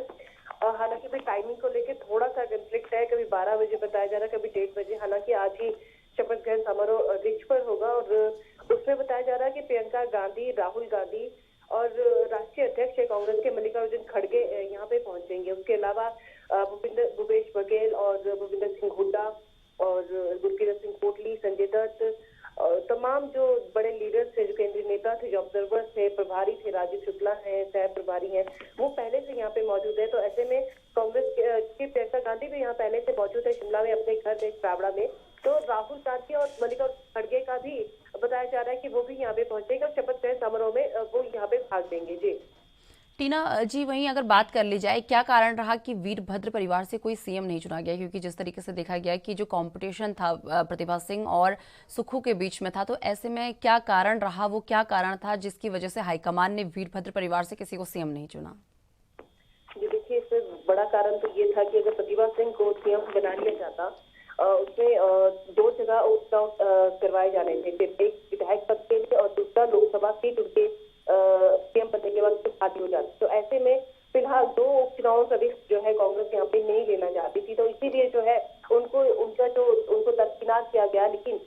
हालांकि भी टाइमिंग को लेकर थोड़ा सा कंफ्लिक्ट है, कभी 12 बजे बताया जा रहा है, कभी 1:30 बजे। हालांकि आज ही शपथ ग्रहण समारोह रिच पर होगा और उसमें बताया जा रहा है कि प्रियंका गांधी, राहुल गांधी और राष्ट्रीय अध्यक्ष कांग्रेस के मल्लिकार्जुन खड़गे यहाँ पे पहुंचेंगे। उसके अलावा भूपेश बघेल और भूपिंदर सिंह हुड्डा और गुरकीरत सिंह कोटली, संजय दत्त, तमाम जो बड़े लीडर्स थे, जो केंद्रीय नेता थे, जो ऑब्जर्वर्स थे, प्रभारी थे, राजीव शुक्ला हैं, सह प्रभारी हैं, वो पहले से यहाँ पे मौजूद है। तो ऐसे में कांग्रेस की प्रियंका गांधी भी यहाँ पहले से मौजूद है शिमला में अपने घर देश कावड़ा में। तो राहुल गांधी और मल्लिकार्जुन खड़गे का भी बताया जा रहा है कि वो भी यहाँ पे पहुंचेगा और शपथ ग्रहण समारोह में वो यहाँ पे भाग लेंगे। जी टीना जी, वहीं अगर बात कर ली जाए, क्या कारण रहा कि वीरभद्र परिवार से कोई सीएम नहीं चुना गया? क्योंकि जिस तरीके से देखा गया कि जो कंपटीशन था प्रतिभा सिंह और सुक्खू के बीच में था, तो ऐसे में क्या कारण रहा, वो क्या कारण था जिसकी वजह से हाईकमान ने वीरभद्र परिवार से किसी को सीएम नहीं चुना? जी देखिए, इससे बड़ा कारण तो ये था कि अगर प्रतिभा सिंह को सीएम बना लिया जाता, उसमें 2 जगह उपचुनाव करवाए जाने थे, एक विधायक पद के लिए और दूसरा लोकसभा सीट उनके सीएम बनने के बाद खाली हो जाती। तो ऐसे में फिलहाल 2 उपचुनावों का रिस्क जो है कांग्रेस यहाँ पे नहीं लेना चाहती थी। तो इसीलिए जो है उनको दरकिनार किया गया। लेकिन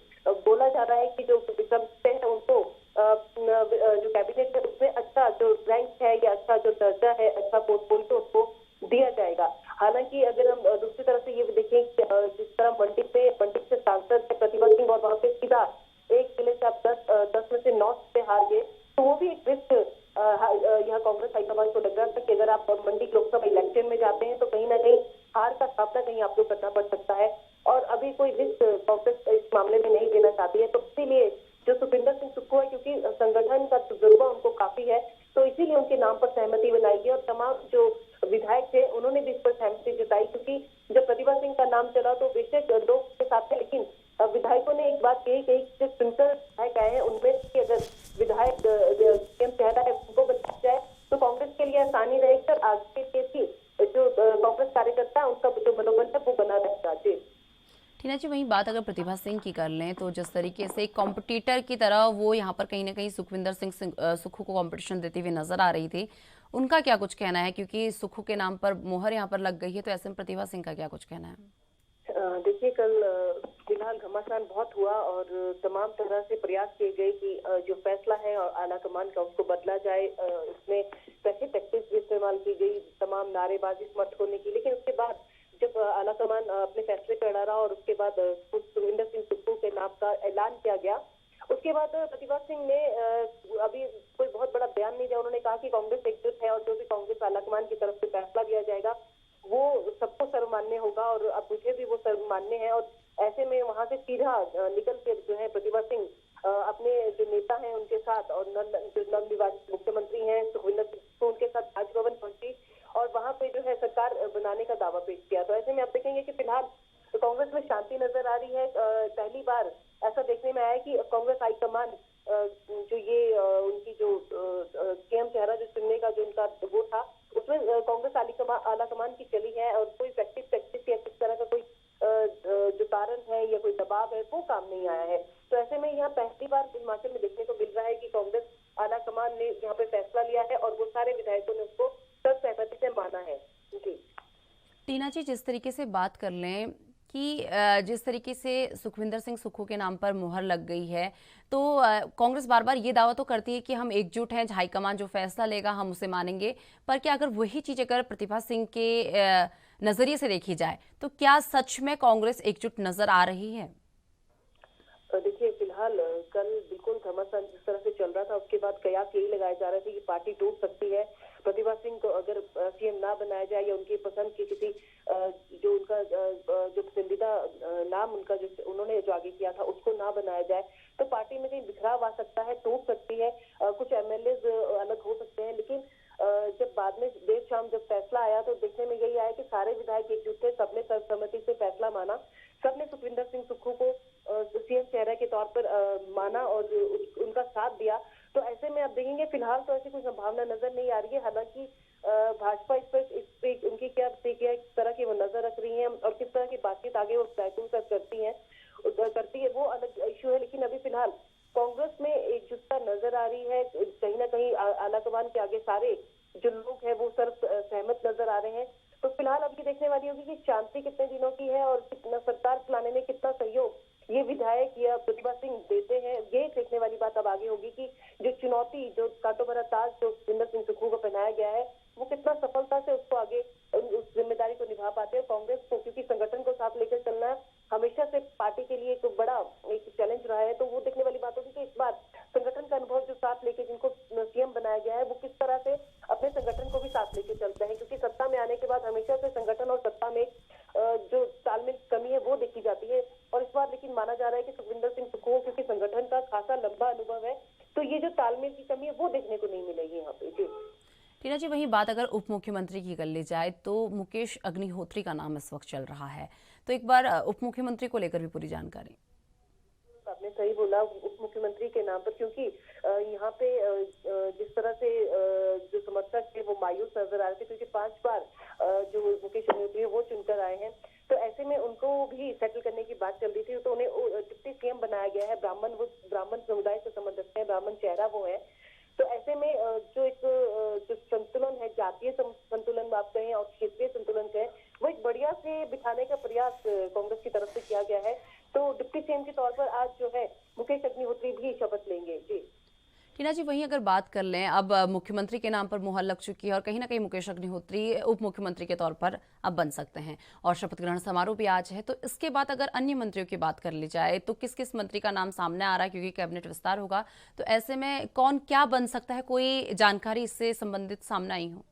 बोला जा रहा है कि जो विक्रम है उनको जो कैबिनेट है उसमें अच्छा जो रैंक है या अच्छा जो दर्जा है, अच्छा पोर्टफोलियो उसको दिया जाएगा। हालांकि अगर हम दूसरी तरफ से ये देखें कि जिस तरह मंडी से सांसद है प्रतिभा सिंह और वहां पे सीधा 1 जिले से आप 10 में से 9 से हार गए, तो वो भी एक रिस्क यहाँ कांग्रेस हाईकमान को लग रहा था कि अगर आप मंडी लोकसभा इलेक्शन में जाते हैं तो कहीं ना कहीं हार का सामना कहीं आपको करना पड़ सकता है और अभी कोई रिस्क कांग्रेस इस मामले में नहीं देना चाहती है। तो इसीलिए जो सुखविंदर सिंह सुक्खू है, क्योंकि संगठन का तजुर्बा उनको काफी है, तो इसीलिए उनके नाम पर सहमति बनाई गई और तमाम जो विधायक थे उन्होंने भी इस पर सहमति जताई। क्योंकि जब प्रतिभा सिंह का नाम चला तो बेशक लोग के साथ थे, लेकिन विधायकों ने एक बात यही कही कि जो सिंपल विधायक आए हैं उनमें से अगर विधायक सीएम चेहरा है उनको बनाया जाए तो कांग्रेस के लिए आसानी रहेगी और आगे के जो कांग्रेस कार्यकर्ता है उनका जो मनोबल है वो बना रहेगा। जी टीना जी, वहीं बात अगर प्रतिभा सिंह की कर लें तो जिस तरीके से एक कॉम्पिटिटर की तरह वो यहाँ पर कहीं ना कहीं सुखविंदर सिंह सुक्खू को कंपटीशन देती हुई नजर आ रही थी, उनका क्या कुछ कहना है? क्योंकि सुक्खू के नाम पर मोहर यहाँ पर लग गई है, तो ऐसे में प्रतिभा सिंह का क्या कुछ कहना है? देखिए, कल फिलहाल घमासान बहुत हुआ और तमाम तरह से प्रयास किए गए कि जो फैसला है और आला कमान का उसको बदला जाए। इसमें कैसे टैक्टिक्स भी इस्तेमाल की गई, तमाम नारेबाजी समर्थ होने की। लेकिन उसके बाद जब आला कमान अपने फैसले पर अड़ा रहा और उसके बाद सुखविंदर सिंह सुक्खू के नाम का ऐलान किया गया, उसके बाद प्रतिभा सिंह ने अभी कोई बहुत बड़ा बयान नहीं दिया। उन्होंने कहा कि कांग्रेस एकजुट है और जो भी कांग्रेस आला कमान की तरफ से फैसला दिया जाएगा वो सबको सर्वमान्य होगा और अब मुझे भी वो सर्वमान्य है। और ऐसे में वहां से सीधा निकल के जो है प्रतिभा सिंह अपने जो नेता हैं उनके साथ और जो नवनिर्वाचित मुख्यमंत्री हैं सुखविंदर सिंह तो उनके साथ राजभवन पहुंची और वहां पे जो है सरकार बनाने का दावा पेश किया। तो ऐसे में आप देखेंगे कि फिलहाल तो कांग्रेस में शांति नजर आ रही है। पहली बार ऐसा देखने में आया कि कांग्रेस हाईकमान जो ये उनकी जो सीएम चेहरा जो चुनने का जो उनका वो था उसमें कांग्रेस आला कमान की चली है और कोई प्रैक्टिस या किस तरह का कोई जो कारण है या कोई दबाव है वो काम नहीं आया है। तो ऐसे में यहाँ पहली बार हिमाचल में देखने को मिल रहा है कि कांग्रेस आला कमान ने यहाँ पे फैसला लिया है और वो सारे विधायकों ने उसको सर्वसहमति से माना है। जी टीना जी, जिस तरीके से बात कर लें कि जिस तरीके से सुखविंदर सिंह सुक्खू के नाम पर मुहर लग गई है, तो कांग्रेस बार बार ये दावा तो करती है कि हम एकजुट हैं, हाईकमान जो फैसला लेगा हम उसे मानेंगे, पर क्या अगर वही चीज अगर प्रतिभा सिंह के नजरिए से देखी जाए तो क्या सच में कांग्रेस एकजुट नजर आ रही है? देखिए, फिलहाल कल बिल्कुल घमासान जिस तरह से चल रहा था उसके बाद कयास यही लगाए जा रहे थे कि पार्टी टूट सकती है। प्रतिभा सिंह को अगर सीएम ना बनाया जाए या उनकी पसंद की किसी जो उनका जो पसंदीदा नाम उनका जो उन्होंने जो आगे किया था उसको ना बनाया जाए तो पार्टी में कहीं बिखराव आ सकता है, टूट सकती है, कुछ एमएलए अलग हो सकते हैं। लेकिन जब बाद में देर शाम शाम जब फैसला आया तो देखने में यही आया कि सारे विधायक एकजुट थे, सबने सर्वसम्मति से फैसला माना, सबने सुखविंदर सिंह सुक्खू को सीएम चेहरे के तौर पर माना और उनका साथ दिया। तो ऐसे में आप देखेंगे फिलहाल तो ऐसी कोई संभावना नजर नहीं आ रही है। हालांकि भाजपा इस पे उनकी क्या प्रतिक्रिया, किस तरह की वो नजर रख रही है और किस तरह की बातचीत आगे वो विधायकों के साथ करती है वो अलग इश्यू है। लेकिन अभी फिलहाल कांग्रेस में एकजुटता नजर आ रही है। कहीं ना कहीं आलाकमान के आगे सारे जो लोग हैं वो सर्व सहमत नजर आ रहे हैं। तो फिलहाल अब ये देखने वाली होगी कि शांति कितने दिनों की है और कितना सरकार चलाने में कितना सहयोग ये विधायक या प्रतिभा सिंह देते हैं। ये देखने वाली बात अब आगे होगी कि जो चुनौती, जो कांटो भरा ताज जो सुखविंदर सिंह सुक्खू को पहनाया गया है, वो कितना सफलता से उसको आगे उस जिम्मेदारी को निभा पाते हैं। कांग्रेस को, क्योंकि संगठन को साथ लेकर चलना हमेशा से पार्टी के लिए एक बड़ा एक चैलेंज रहा है, तो वो देखने वाली बात होगी कि इस बार संगठन का अनुभव जो साथ लेके जिनको सीएम बनाया गया है वो किस तरह से अपने संगठन को भी साथ लेके चलते हैं। क्योंकि सत्ता में आने के बाद हमेशा से संगठन और सत्ता में जो तालमेल की कमी है वो देखी जाती है। और इस बार लेकिन माना जा रहा है कि सुखविंदर सिंह सुक्खू, क्योंकि संगठन का खासा लंबा अनुभव है, तो ये जो तालमेल की कमी है वो देखने को नहीं मिलेगी यहाँ पे। जी टीना जी, वहीं बात अगर उप मुख्यमंत्री की कर ली जाए तो मुकेश अग्निहोत्री का नाम इस वक्त चल रहा है, तो एक बार उप मुख्यमंत्री को लेकर भी पूरी जानकारी। आपने सही बोला उप मुख्यमंत्री के नाम पर, क्योंकि यहाँ पे जिस तरह से जो समर्थक थे वो मायूस नजर आ रहे थे, क्योंकि 5 बार जो मुकेश अग्निहोत्री है वो चुनकर आए हैं। तो ऐसे में उनको भी सेटल करने की बात चल रही थी, तो उन्हें डिप्टी सीएम बनाया गया है। ब्राह्मण समुदाय से संबंधित है, ब्राह्मण चेहरा वो है। तो ऐसे में जो एक जो संतुलन है, जातीय संतुलन आप कहें और क्षेत्रीय संतुलन कहें, वो एक बढ़िया से बिठाने का प्रयास कांग्रेस की तरफ से किया गया है। तो डिप्टी सीएम के तौर पर आज जो है मुकेश अग्निहोत्री भी शपथ लेंगे। जी टीना जी, वहीं अगर बात कर लें, अब मुख्यमंत्री के नाम पर मुहर लग चुकी है और कहीं ना कहीं मुकेश अग्निहोत्री उप मुख्यमंत्री के तौर पर अब बन सकते हैं और शपथ ग्रहण समारोह भी आज है, तो इसके बाद अगर अन्य मंत्रियों की बात कर ली जाए तो किस किस मंत्री का नाम सामने आ रहा है, क्योंकि कैबिनेट विस्तार होगा, तो ऐसे में कौन क्या बन सकता है, कोई जानकारी इससे संबंधित सामने आई हो?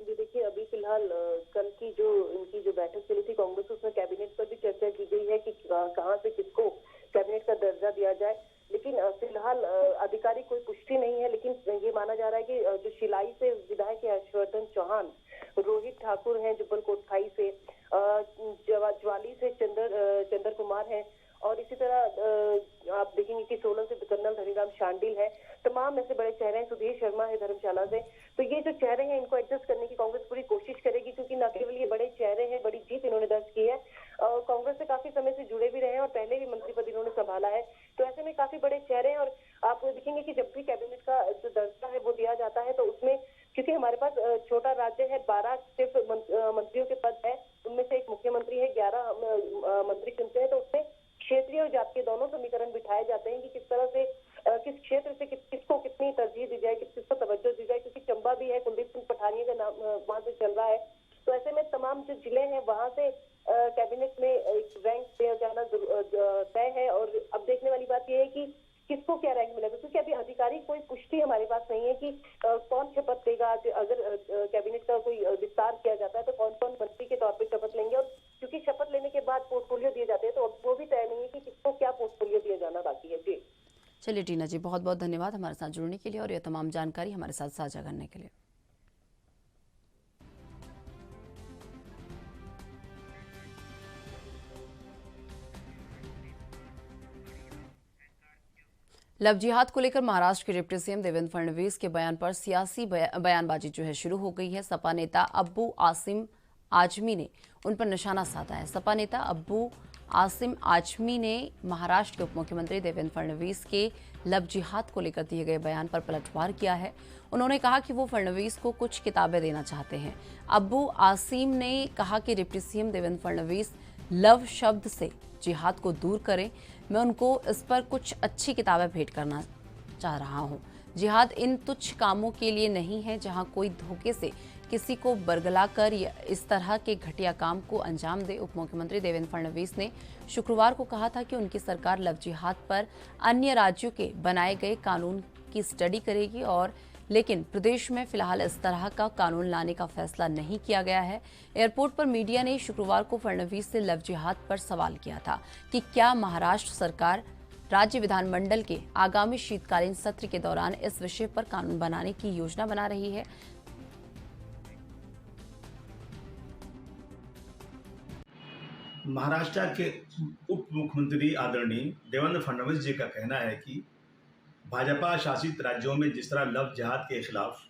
जी देखिए, अभी फिलहाल कल की जो इनकी जो बैठक चली थी कांग्रेस, उसमें कैबिनेट पर भी चर्चा की गई है कि कहां से किसको कैबिनेट का दर्जा दिया जाए। लेकिन फिलहाल आधिकारिक कोई पुष्टि नहीं है। लेकिन ये माना जा रहा है कि जो शिलाई से विधायक है हर्षवर्धन चौहान, रोहित ठाकुर हैं जुब्बल कोटखाई से, ज्वाली से चंद्र कुमार है, और इसी तरह आप देखेंगे कि सोलन से कर्नल हरिराम शांडिल है। तमाम ऐसे बड़े चेहरे हैं, सुधीर शर्मा है धर्मशाला से। तो ये जो चेहरे हैं इनको एडजस्ट करने की कांग्रेस पूरी कोशिश करेगी, क्योंकि न केवल ये बड़े चेहरे हैं, बड़ी जीत इन्होंने दर्ज की है, कांग्रेस से काफी समय से जुड़े भी रहे हैं और पहले भी मंत्री पद इन्होंने संभाला है। तो ऐसे में काफी बड़े चेहरे हैं। और आप देखेंगे कि जब भी कैबिनेट का जो दर्जा है वो दिया जाता है, तो उसमें क्योंकि हमारे पास छोटा राज्य है, 12 सिर्फ मंत्रियों के पद है, उनमें से एक मुख्यमंत्री है, 11 मंत्री चुनते हैं। तो उसमें क्षेत्रीय और जातीय दोनों समीकरण बिठाए जाते हैं कि किस तरह से किस क्षेत्र से किसको कितनी तरजीह दी जाए, किसको तवज्जो दी जाए। क्योंकि चंबा भी है, कुलदीप सिंह पठानिया का नाम वहां से चल रहा है। तो ऐसे में तमाम जो जिले हैं वहां से कैबिनेट में एक रैंक दिया जाना तय है। और अब देखने वाली बात यह है कि किसको क्या रैंक मिलेगा, क्योंकि अभी आधिकारिक कोई पुष्टि हमारे पास नहीं है कि कौन शपथ लेगा। अगर कैबिनेट का कोई विस्तार किया जाता है तो कौन कौन मंत्री के तौर पर शपथ लेंगे। और क्योंकि शपथ लेने के बाद पोर्टफोलियो दिए जाते हैं, तो अब वो भी तय नहीं है कि किसको क्या पोर्टफोलियो दिया जाना बाकी है। जी चलिए टीना जी, बहुत बहुत धन्यवाद हमारे साथ जुड़ने के लिए और ये तमाम जानकारी हमारे साथ साझा करने के लिए। लव जिहाद को लेकर महाराष्ट्र के डिप्टी सीएम देवेंद्र फडणवीस के बयान पर सियासी बयानबाजी जो है शुरू हो गई है। सपा नेता अब्बू आसिम आजमी ने उन पर निशाना साधा है। सपा नेता अब्बू आसिम आजमी ने महाराष्ट्र के उप मुख्यमंत्री देवेंद्र फडणवीस के लव जिहाद को लेकर दिए गए बयान पर पलटवार किया है। उन्होंने कहा कि वो फडणवीस को कुछ किताबें देना चाहते हैं। अब्बू आसिम ने कहा कि deputy CM Devendra Fadnavis love शब्द से जिहाद को दूर करें। मैं उनको इस पर कुछ अच्छी किताबें भेंट करना चाह रहा हूं। जिहाद इन तुच्छ कामों के लिए नहीं है जहां कोई धोखे से किसी को बरगलाकर या इस तरह के घटिया काम को अंजाम दे। उप मुख्यमंत्री देवेंद्र फडणवीस ने शुक्रवार को कहा था कि उनकी सरकार लव जिहाद पर अन्य राज्यों के बनाए गए कानून की स्टडी करेगी लेकिन प्रदेश में फिलहाल इस तरह का कानून लाने का फैसला नहीं किया गया है। एयरपोर्ट पर मीडिया ने शुक्रवार को फडणवीस से लव जिहाद पर सवाल किया था कि क्या महाराष्ट्र सरकार राज्य विधानमंडल के आगामी शीतकालीन सत्र के दौरान इस विषय पर कानून बनाने की योजना बना रही है। महाराष्ट्र के उप मुख्यमंत्री आदरणीय देवेंद्र फडणवीस जी का कहना है कि भाजपा शासित राज्यों में जिस तरह लव जिहाद के खिलाफ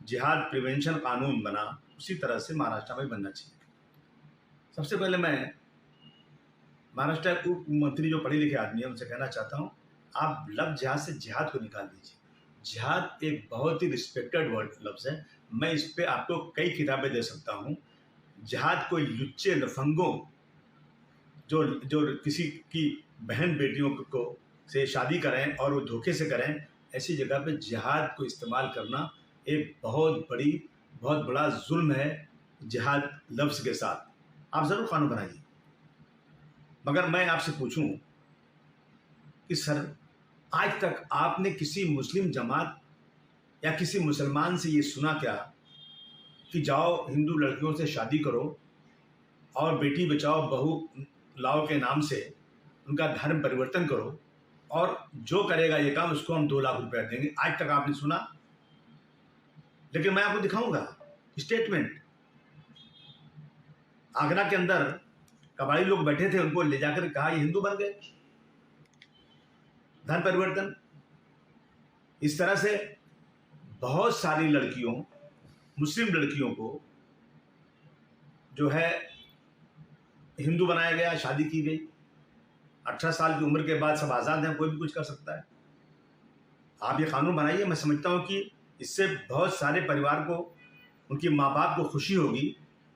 जिहाद प्रिवेंशन कानून बना, उसी तरह से महाराष्ट्र में बनना चाहिए। सबसे पहले मैं महाराष्ट्र के उप मुख्यमंत्री जो पढ़े लिखे आदमी है उनसे कहना चाहता हूँ, आप लव जिहाद से जिहाद को निकाल दीजिए। जिहाद एक बहुत ही रिस्पेक्टेड वर्ड लफ्ज़ है। मैं इस पे आपको कई किताबें दे सकता हूँ। जिहाद कोई लुच्चे लफंगों जो किसी की बहन बेटियों को से शादी करें और वो धोखे से करें, ऐसी जगह पे जिहाद को इस्तेमाल करना एक बहुत बड़ा जुल्म है। जिहाद लफ्ज़ के साथ आप ज़रूर कानून बनाइए, मगर मैं आपसे पूछूं कि सर, आज तक आपने किसी मुस्लिम जमात या किसी मुसलमान से ये सुना क्या कि जाओ हिंदू लड़कियों से शादी करो और बेटी बचाओ बहू लाओ के नाम से उनका धर्म परिवर्तन करो और जो करेगा ये काम उसको हम 2 लाख रुपया देंगे? आज तक आपने सुना? लेकिन मैं आपको दिखाऊंगा स्टेटमेंट। आगरा के अंदर कबाड़ी लोग बैठे थे, उनको ले जाकर कहा ये हिंदू बन गए, धर्म परिवर्तन। इस तरह से बहुत सारी लड़कियों, मुस्लिम लड़कियों को जो है हिंदू बनाया गया, शादी की गई। 18 साल की उम्र के बाद सब आज़ाद हैं, कोई भी कुछ कर सकता है। आप ये कानून बनाइए। मैं समझता हूँ कि इससे बहुत सारे परिवार को, उनके माँ बाप को खुशी होगी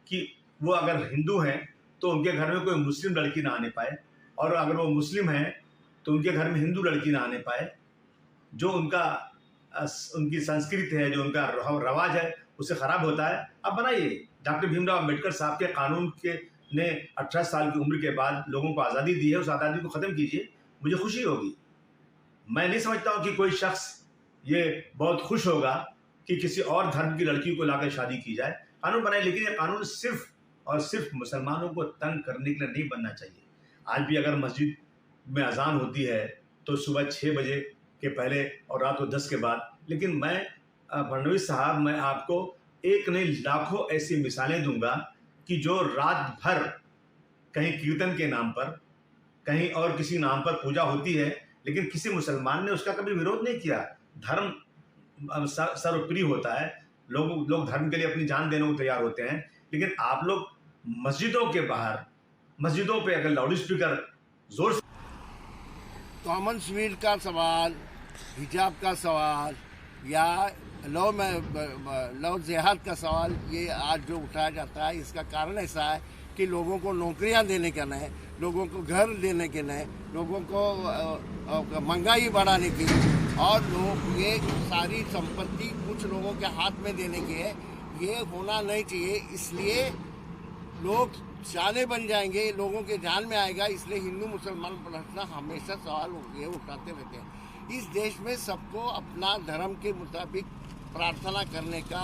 कि वो अगर हिंदू हैं तो उनके घर में कोई मुस्लिम लड़की ना आने पाए, और अगर वो मुस्लिम हैं तो उनके घर में हिंदू लड़की ना आने पाए। जो उनकी संस्कृति है, जो उनका रवाज है, उससे ख़राब होता है। अब बनाइए। डॉक्टर भीमराव अम्बेडकर साहब के कानून के ने 18 साल की उम्र के बाद लोगों को आज़ादी दी है, उस आज़ादी को ख़त्म कीजिए, मुझे खुशी होगी। मैं नहीं समझता हूँ कि कोई शख्स ये बहुत खुश होगा कि किसी और धर्म की लड़की को लाकर शादी की जाए। कानून बनाए, लेकिन ये कानून सिर्फ और सिर्फ मुसलमानों को तंग करने के लिए नहीं बनना चाहिए। आज भी अगर मस्जिद में अजान होती है तो सुबह 6 बजे के पहले और रात को 10 के बाद। लेकिन मैं फडणवीस साहब, मैं आपको एक नहीं लाखों ऐसी मिसालें दूंगा कि जो रात भर कहीं कीर्तन के नाम पर, कहीं और किसी नाम पर पूजा होती है, लेकिन किसी मुसलमान ने उसका कभी विरोध नहीं किया। धर्म सर्वप्रिय होता है, लोग धर्म के लिए अपनी जान देने को तैयार होते हैं। लेकिन आप लोग मस्जिदों के बाहर, मस्जिदों पे अगर लाउड स्पीकर जोर से कॉमन सिविल का सवाल, हिजाब का सवाल या लव जिहाद का सवाल, ये आज जो उठाया जाता है, इसका कारण ऐसा है कि लोगों को नौकरियां देने के नहीं, लोगों को घर देने के नहीं, लोगों को महंगाई बढ़ाने की, और लोग ये सारी संपत्ति कुछ लोगों के हाथ में देने की है। ये होना नहीं चाहिए। इसलिए लोग शाने बन जाएंगे, लोगों के ध्यान में आएगा। इसलिए हिंदू मुसलमान पलटना हमेशा सवाल ये उठाते रहते हैं। इस देश में सबको अपना धर्म के मुताबिक प्रार्थना करने का,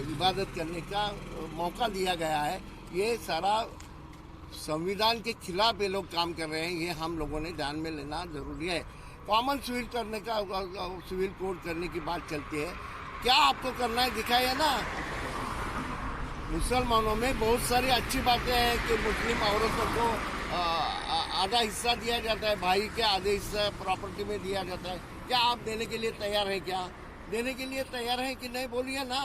इबादत करने का मौका दिया गया है। ये सारा संविधान के खिलाफ ये लोग काम कर रहे हैं, ये हम लोगों ने ध्यान में लेना जरूरी है। कॉमन सिविल करने का, सिविल कोड करने की बात चलती है, क्या आपको करना है दिखाइए ना। मुसलमानों में बहुत सारी अच्छी बातें हैं कि मुस्लिम औरतों को आधा हिस्सा दिया जाता है, भाई के आधे हिस्सा प्रॉपर्टी में दिया जाता है। क्या आप देने के लिए तैयार हैं? क्या देने के लिए तैयार हैं कि नहीं, बोलिए ना।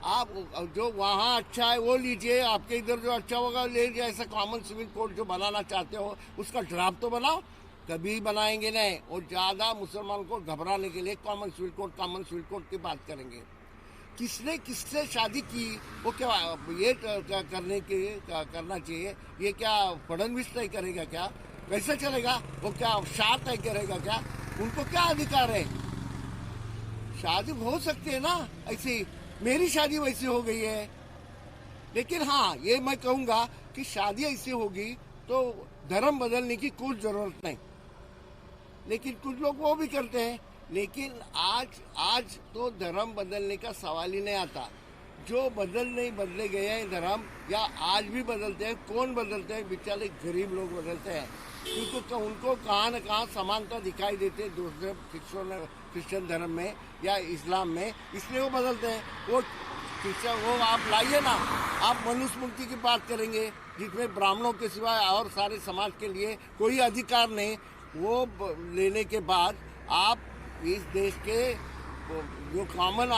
आप जो वहाँ अच्छा है वो लीजिए, आपके इधर जो अच्छा होगा ले लीजिए। ऐसा कॉमन सिविल कोड जो बनाना चाहते हो उसका ड्राफ्ट तो बनाओ। कभी बनाएंगे नहीं, और ज़्यादा मुसलमान को घबराने के लिए कॉमन सिविल कोड की बात करेंगे। किसने किससे शादी की, वो क्या ये करना चाहिए? ये क्या फडणवीस तय करेगा? क्या कैसे चलेगा? वो क्या शाह तय करेगा? क्या उनको क्या अधिकार है? शादी हो सकती है ना ऐसी। मेरी शादी वैसी हो गई है, लेकिन हाँ ये मैं कहूँगा कि शादी ऐसी होगी तो धर्म बदलने की कुछ जरूरत नहीं। लेकिन कुछ लोग वो भी करते हैं। लेकिन आज तो धर्म बदलने का सवाल ही नहीं आता। जो बदले गए हैं धर्म, या आज भी बदलते हैं। कौन बदलते हैं? बेचारे गरीब लोग बदलते हैं, क्योंकि उनको कहाँ न कहाँ समानता दिखाई देती है दूसरे क्रिश्चियन धर्म में या इस्लाम में, इसलिए वो बदलते हैं। वो क्रिश्चियन वो आप लाइए ना, आप मनुस्मृति की बात करेंगे, जिसमें ब्राह्मणों के सिवाय और सारे समाज के लिए कोई अधिकार नहीं, वो लेने के बाद आप इस देश के जो कॉमन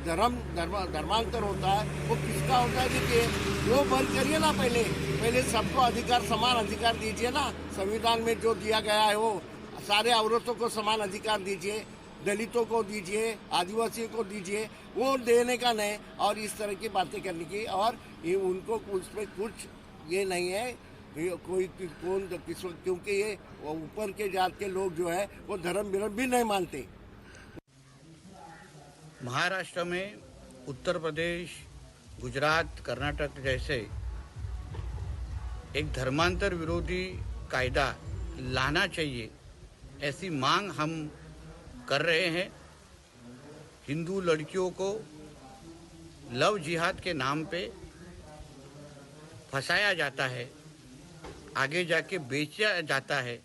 धर्मांतर होता है वो किसका होता है? देखिए, वो बंद करिए ना, पहले सबको अधिकार, समान अधिकार दीजिए ना। संविधान में जो दिया गया है वो सारे औरतों को समान अधिकार दीजिए, दलितों को दीजिए, आदिवासियों को दीजिए, वो देने का नहीं और इस तरह की बातें करने की। और ये उनको उसमें कुछ ये नहीं है कोई कौन किस, क्योंकि ये ऊपर के जात के लोग जो है वो धर्म भी नहीं मानते। महाराष्ट्र में, उत्तर प्रदेश, गुजरात, कर्नाटक जैसे एक धर्मांतर विरोधी कायदा लाना चाहिए, ऐसी मांग हम कर रहे हैं। हिंदू लड़कियों को लव जिहाद के नाम पे फंसाया जाता है, आगे जाके बेचा जाता है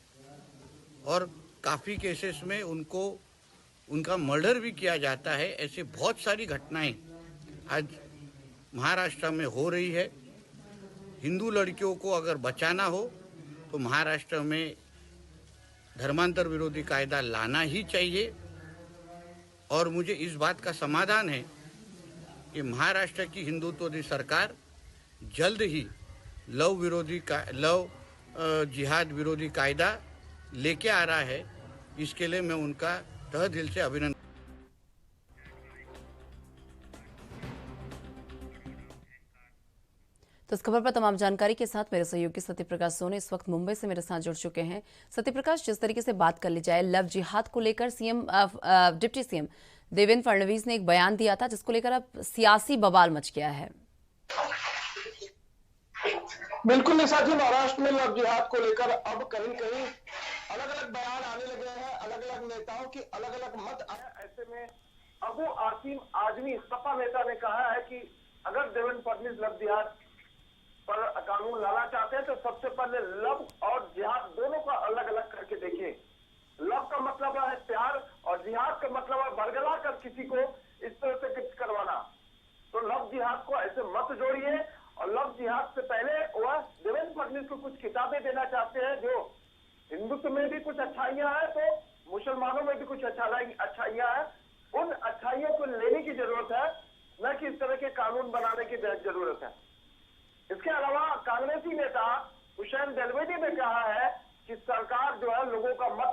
और काफ़ी केसेस में उनका मर्डर भी किया जाता है। ऐसे बहुत सारी घटनाएं आज महाराष्ट्र में हो रही है। हिंदू लड़कियों को अगर बचाना हो तो महाराष्ट्र में धर्मांतर विरोधी कायदा लाना ही चाहिए। और मुझे इस बात का समाधान है कि महाराष्ट्र की हिंदुत्ववादी सरकार जल्द ही लव जिहाद विरोधी कायदा लेके आ रहा है। इसके लिए मैं उनका तहे दिल से अभिनंदन। तो इस खबर पर तमाम जानकारी के साथ मेरे सहयोगी सत्यप्रकाश सोनी इस वक्त मुंबई से मेरे साथ जुड़ चुके हैं। सत्यप्रकाश, जिस तरीके से बात कर ली जाए लव जिहाद को लेकर डिप्टी सीएम देवेंद्र फडणवीस ने एक बयान दिया था जिसको लेकर अब सियासी बवाल मच गया है। बिल्कुल निशा जी, महाराष्ट्र में लव जिहाद को लेकर अब कहीं कहीं अलग अलग बयान आने लगे हैं, अलग अलग नेताओं की अलग अलग मत आया। ऐसे में अबू आसिम आजमी सपा नेता ने कहा है कि अगर देवेंद्र फडणवीस लव जिहाद पर कानून लाना चाहते हैं तो सबसे पहले लव और जिहाद दोनों का अलग अलग करके देखिए। लव का मतलब है प्यार और जिहाद का मतलब है बरगला कर किसी को इस तरह से कुछ करवाना। तो लव जिहाद को ऐसे मत जोड़िए। और लव जिहाद से पहले वह देवेंद्र फडणवीस को कुछ किताबें देना चाहते हैं जो हिंदुत्व में भी कुछ अच्छाइयां हैं तो मुसलमानों में भी कुछ अच्छाइयां हैं। उन अच्छाइयों को लेने की जरूरत है, न कि इस तरह के कानून बनाने की जरूरत है। इसके अलावा कांग्रेसी नेता हुसैन दलवेदी ने कहा है कि सरकार जो है लोगों का मत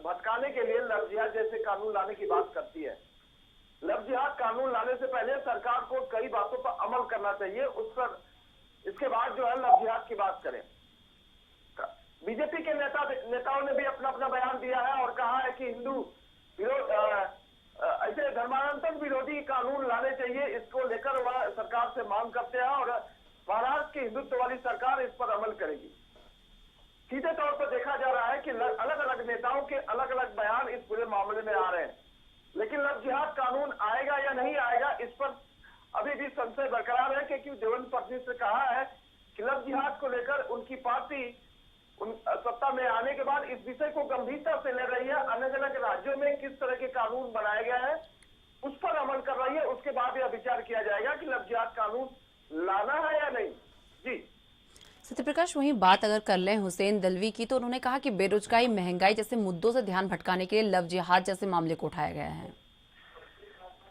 भटकाने के लिए लव जिहाद जैसे कानून लाने की बात करती है। लव जिहाद कानून लाने से पहले सरकार को कई बातों पर अमल करना चाहिए, उस पर इसके बाद जो है लव जिहाद की बात करें। बीजेपी के नेताओं ने भी अपना अपना बयान दिया है और कहा है कि हिंदू विरोध ऐसे धर्मांतरण विरोधी कानून लाने चाहिए। इसको लेकर वह सरकार से मांग करते हैं और महाराष्ट्र की हिंदुत्व वाली सरकार इस पर अमल करेगी। सीधे तौर पर देखा जा रहा है कि अलग अलग नेताओं के अलग अलग बयान इस पूरे मामले में आ रहे हैं, लेकिन लव जिहाद कानून आएगा या नहीं आएगा इस पर अभी भी संशय बरकरार है, क्योंकि देवेंद्र फडणवीस ने कहा है कि लव जिहाद को लेकर उनकी पार्टी सत्ता में आने के बाद इस विषय को गंभीरता से ले रही है। अलग अलग राज्यों में किस तरह के कानून बनाए गए हैं उस पर अमल कर रही है। उसके बाद यह विचार किया जाएगा कि लव जिहाद कानून लाना है या नहीं। जी सत्यप्रकाश, वहीं बात अगर कर लें हुसैन दलवी की, तो उन्होंने कहा कि बेरोजगारी, महंगाई जैसे मुद्दों से ध्यान भटकाने के लिए लव जिहाद जैसे मामले को उठाया गया है।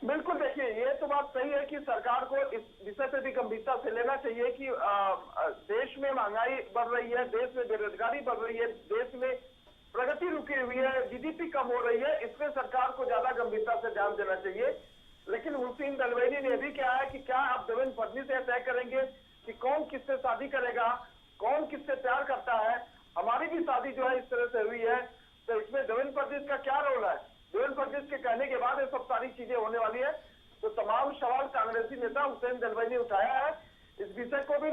बिल्कुल, देखिए ये तो बात सही है कि सरकार को इस विषय पे भी गंभीरता से लेना चाहिए कि देश में महंगाई बढ़ रही है, देश में बेरोजगारी बढ़ रही है, देश में प्रगति रुकी हुई है, जीडीपी कम हो रही है। इसमें सरकार को ज्यादा गंभीरता से ध्यान देना चाहिए। लेकिन हुसैन दलवेदी ने भी कहा है कि क्या आप देवेंद्र फडणवीस से तय करेंगे कि कौन किससे शादी करेगा, कौन किससे प्यार करता है। हमारी भी शादी जो है इस तरह से हुई है, तो इसमें देवेंद्र फडणवीस का क्या रोल है। देवेंद्र फडणवीस के कहने के बाद ये सब सारी चीजें होने वाली है। तो तमाम सवाल कांग्रेसी नेता हुसैन दलवाई ने उठाया है। इस विषय को भी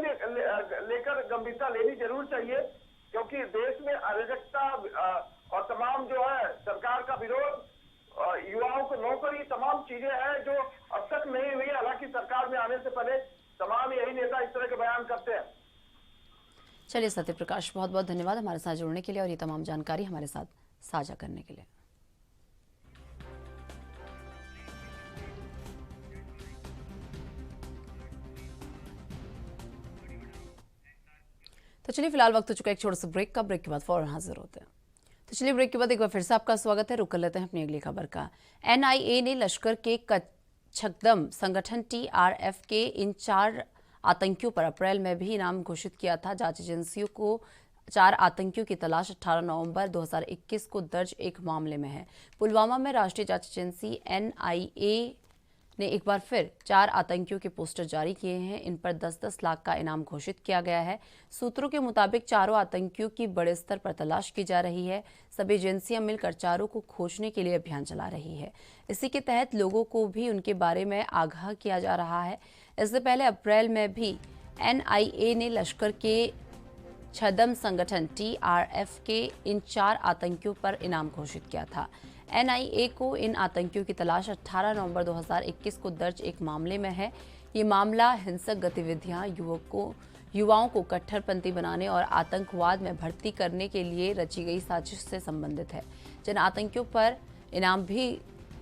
लेकर गंभीरता लेनी जरूर चाहिए, क्योंकि देश में अराजकता और तमाम जो है सरकार का विरोध, युवाओं को नौकरी, तमाम चीजें हैं जो अब तक नहीं हुई। हालांकि सरकार में आने से पहले तमाम यही नेता इस तरह के बयान करते हैं। चलिए सत्यप्रकाश, बहुत बहुत धन्यवाद हमारे साथ जुड़ने के लिए और ये तमाम जानकारी हमारे साथ साझा करने के लिए। तो चलिए फिलहाल वक्त हो चुका है एक छोटे से ब्रेक का। ब्रेक के बाद फौरन हाजिर होते हैं। तो चलिए ब्रेक के बाद एक बार फिर से आपका स्वागत है। रुक कर लेते हैं अपनी अगली खबर का। एनआईए ने लश्कर के कच्छकदम संगठन टीआरएफ के इन 4 आतंकियों पर अप्रैल में भी इनाम घोषित किया था। जांच एजेंसियों को 4 आतंकियों की तलाश 18 नवंबर 2021 को दर्ज एक मामले में है। पुलवामा में राष्ट्रीय जांच एजेंसी एनआईए ने एक बार फिर 4 आतंकियों के पोस्टर जारी किए हैं। इन पर 10-10 लाख का इनाम घोषित किया गया है। सूत्रों के मुताबिक चारों आतंकियों की बड़े स्तर पर तलाश की जा रही है। सभी एजेंसियां मिलकर चारों को खोजने के लिए अभियान चला रही है। इसी के तहत लोगों को भी उनके बारे में आगाह किया जा रहा है। इससे पहले अप्रैल में भी एनआईए ने लश्कर के छदम संगठन टीआरएफ के इन 4 आतंकियों पर इनाम घोषित किया था। एनआईए को इन आतंकियों की तलाश 18 नवंबर 2021 को दर्ज एक मामले में है। ये मामला हिंसक गतिविधियां युवाओं को कट्टरपंथी बनाने और आतंकवाद में भर्ती करने के लिए रची गई साजिश से संबंधित है। जिन आतंकियों पर इनाम भी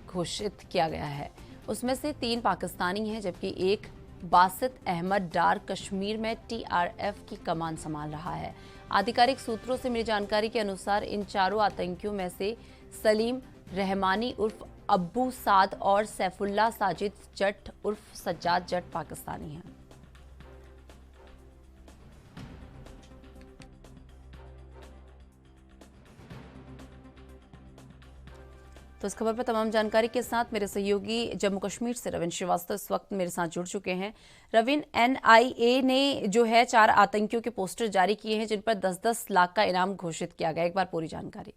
घोषित किया गया है उसमें से 3 पाकिस्तानी हैं, जबकि एक बासित अहमद डार कश्मीर में टीआरएफ की कमान संभाल रहा है। आधिकारिक सूत्रों से मिली जानकारी के अनुसार इन चारों आतंकियों में से सलीम रहमानी उर्फ अब्बू साद और सैफुल्ला साजिद जट उर्फ सज्जाद जट पाकिस्तानी हैं। तो इस खबर पर तमाम जानकारी के साथ मेरे सहयोगी जम्मू कश्मीर से रविंद्र श्रीवास्तव इस वक्त मेरे साथ जुड़ चुके हैं। रविंद्र, एनआईए ने जो है 4 आतंकियों के पोस्टर जारी किए हैं जिन पर 10-10 लाख का इनाम घोषित किया गया। एक बार पूरी जानकारी।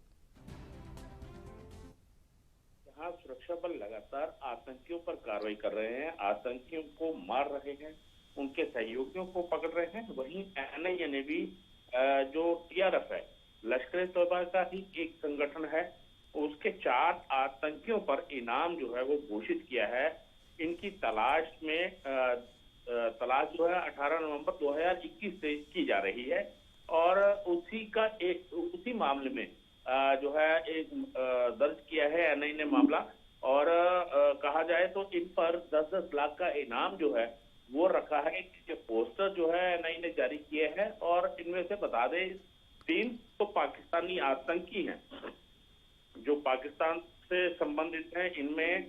यहाँ सुरक्षा बल लगातार आतंकियों पर कार्रवाई कर रहे हैं, आतंकियों को मार रहे हैं, उनके सहयोगियों को पकड़ रहे हैं। वहीं एनआईए ने भी जो टीआरएफ है, लश्कर ए तोयबा का ही एक संगठन है, उसके 4 आतंकियों पर इनाम जो है वो घोषित किया है। इनकी तलाश जो है 18 नवंबर 2021 से की जा रही है और उसी मामले में जो है एक दर्ज किया है एनआईए ने मामला। और कहा जाए तो इन पर 10-10 लाख का इनाम जो है वो रखा है। कि पोस्टर जो है एनआईए ने जारी किए हैं और इनमें से बता दें 3 तो पाकिस्तानी आतंकी हैं जो पाकिस्तान से संबंधित हैं। इनमें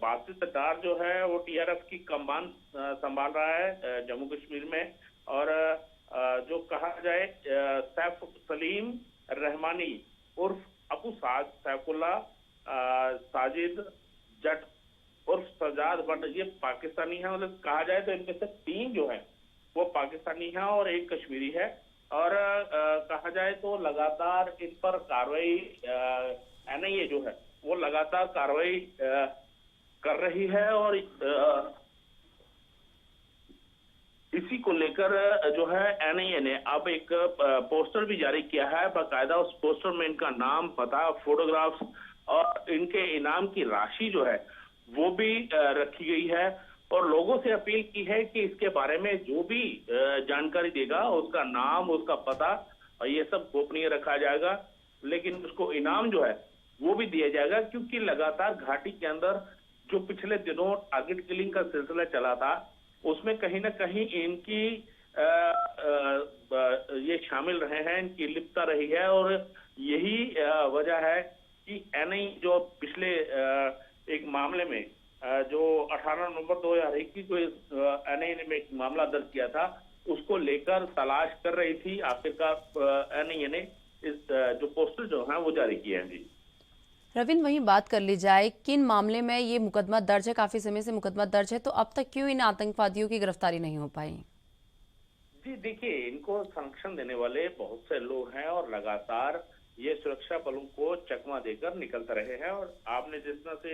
बासित डार जो है वो टीआरएफ की कमान संभाल रहा है जम्मू कश्मीर में। और जो कहा जाए सैफ सलीम रहमानी उर्फ अबू साद सैफुल्ला साजिद जट उर्फ सजाद बट ये पाकिस्तानी है। मतलब कहा जाए तो इनमें से 3 जो है वो पाकिस्तानी है और एक कश्मीरी है। और कहा जाए तो लगातार इन पर कार्रवाई एनआईए जो है वो लगातार कार्रवाई कर रही है। और इसी को लेकर जो है एनआईए ने अब एक पोस्टर भी जारी किया है। बाकायदा उस पोस्टर में इनका नाम, पता, फोटोग्राफ्स और इनके इनाम की राशि जो है वो भी रखी गई है। और लोगों से अपील की है कि इसके बारे में जो भी जानकारी देगा उसका नाम, उसका पता और ये सब गोपनीय रखा जाएगा, लेकिन उसको इनाम जो है वो भी दिया जाएगा। क्योंकि लगातार घाटी के अंदर जो पिछले दिनों टारगेट किलिंग का सिलसिला चला था उसमें कहीं ना कहीं इनकी ये शामिल रहे हैं, इनकी लिप्तता रही है। और यही वजह है कि एनआईए जो पिछले एक मामले में जो 18 नवंबर 2021 को एनआईए ने एक मामला दर्ज किया था उसको लेकर तलाश कर रही थी। आखिरकार एनआईए ने इस जो पोस्टर जो है वो जारी किए हैं। जी रविंद्र, वहीं बात कर ली जाए किन मामले में ये मुकदमा दर्ज है, काफी समय से मुकदमा दर्ज है, तो अब तक क्यों इन आतंकवादियों की गिरफ्तारी नहीं हो पाई? जी देखिए, इनको संरक्षण देने वाले बहुत से लोग हैं और लगातार ये सुरक्षा बलों को चकमा देकर निकलते रहे हैं। और आपने जिस तरह से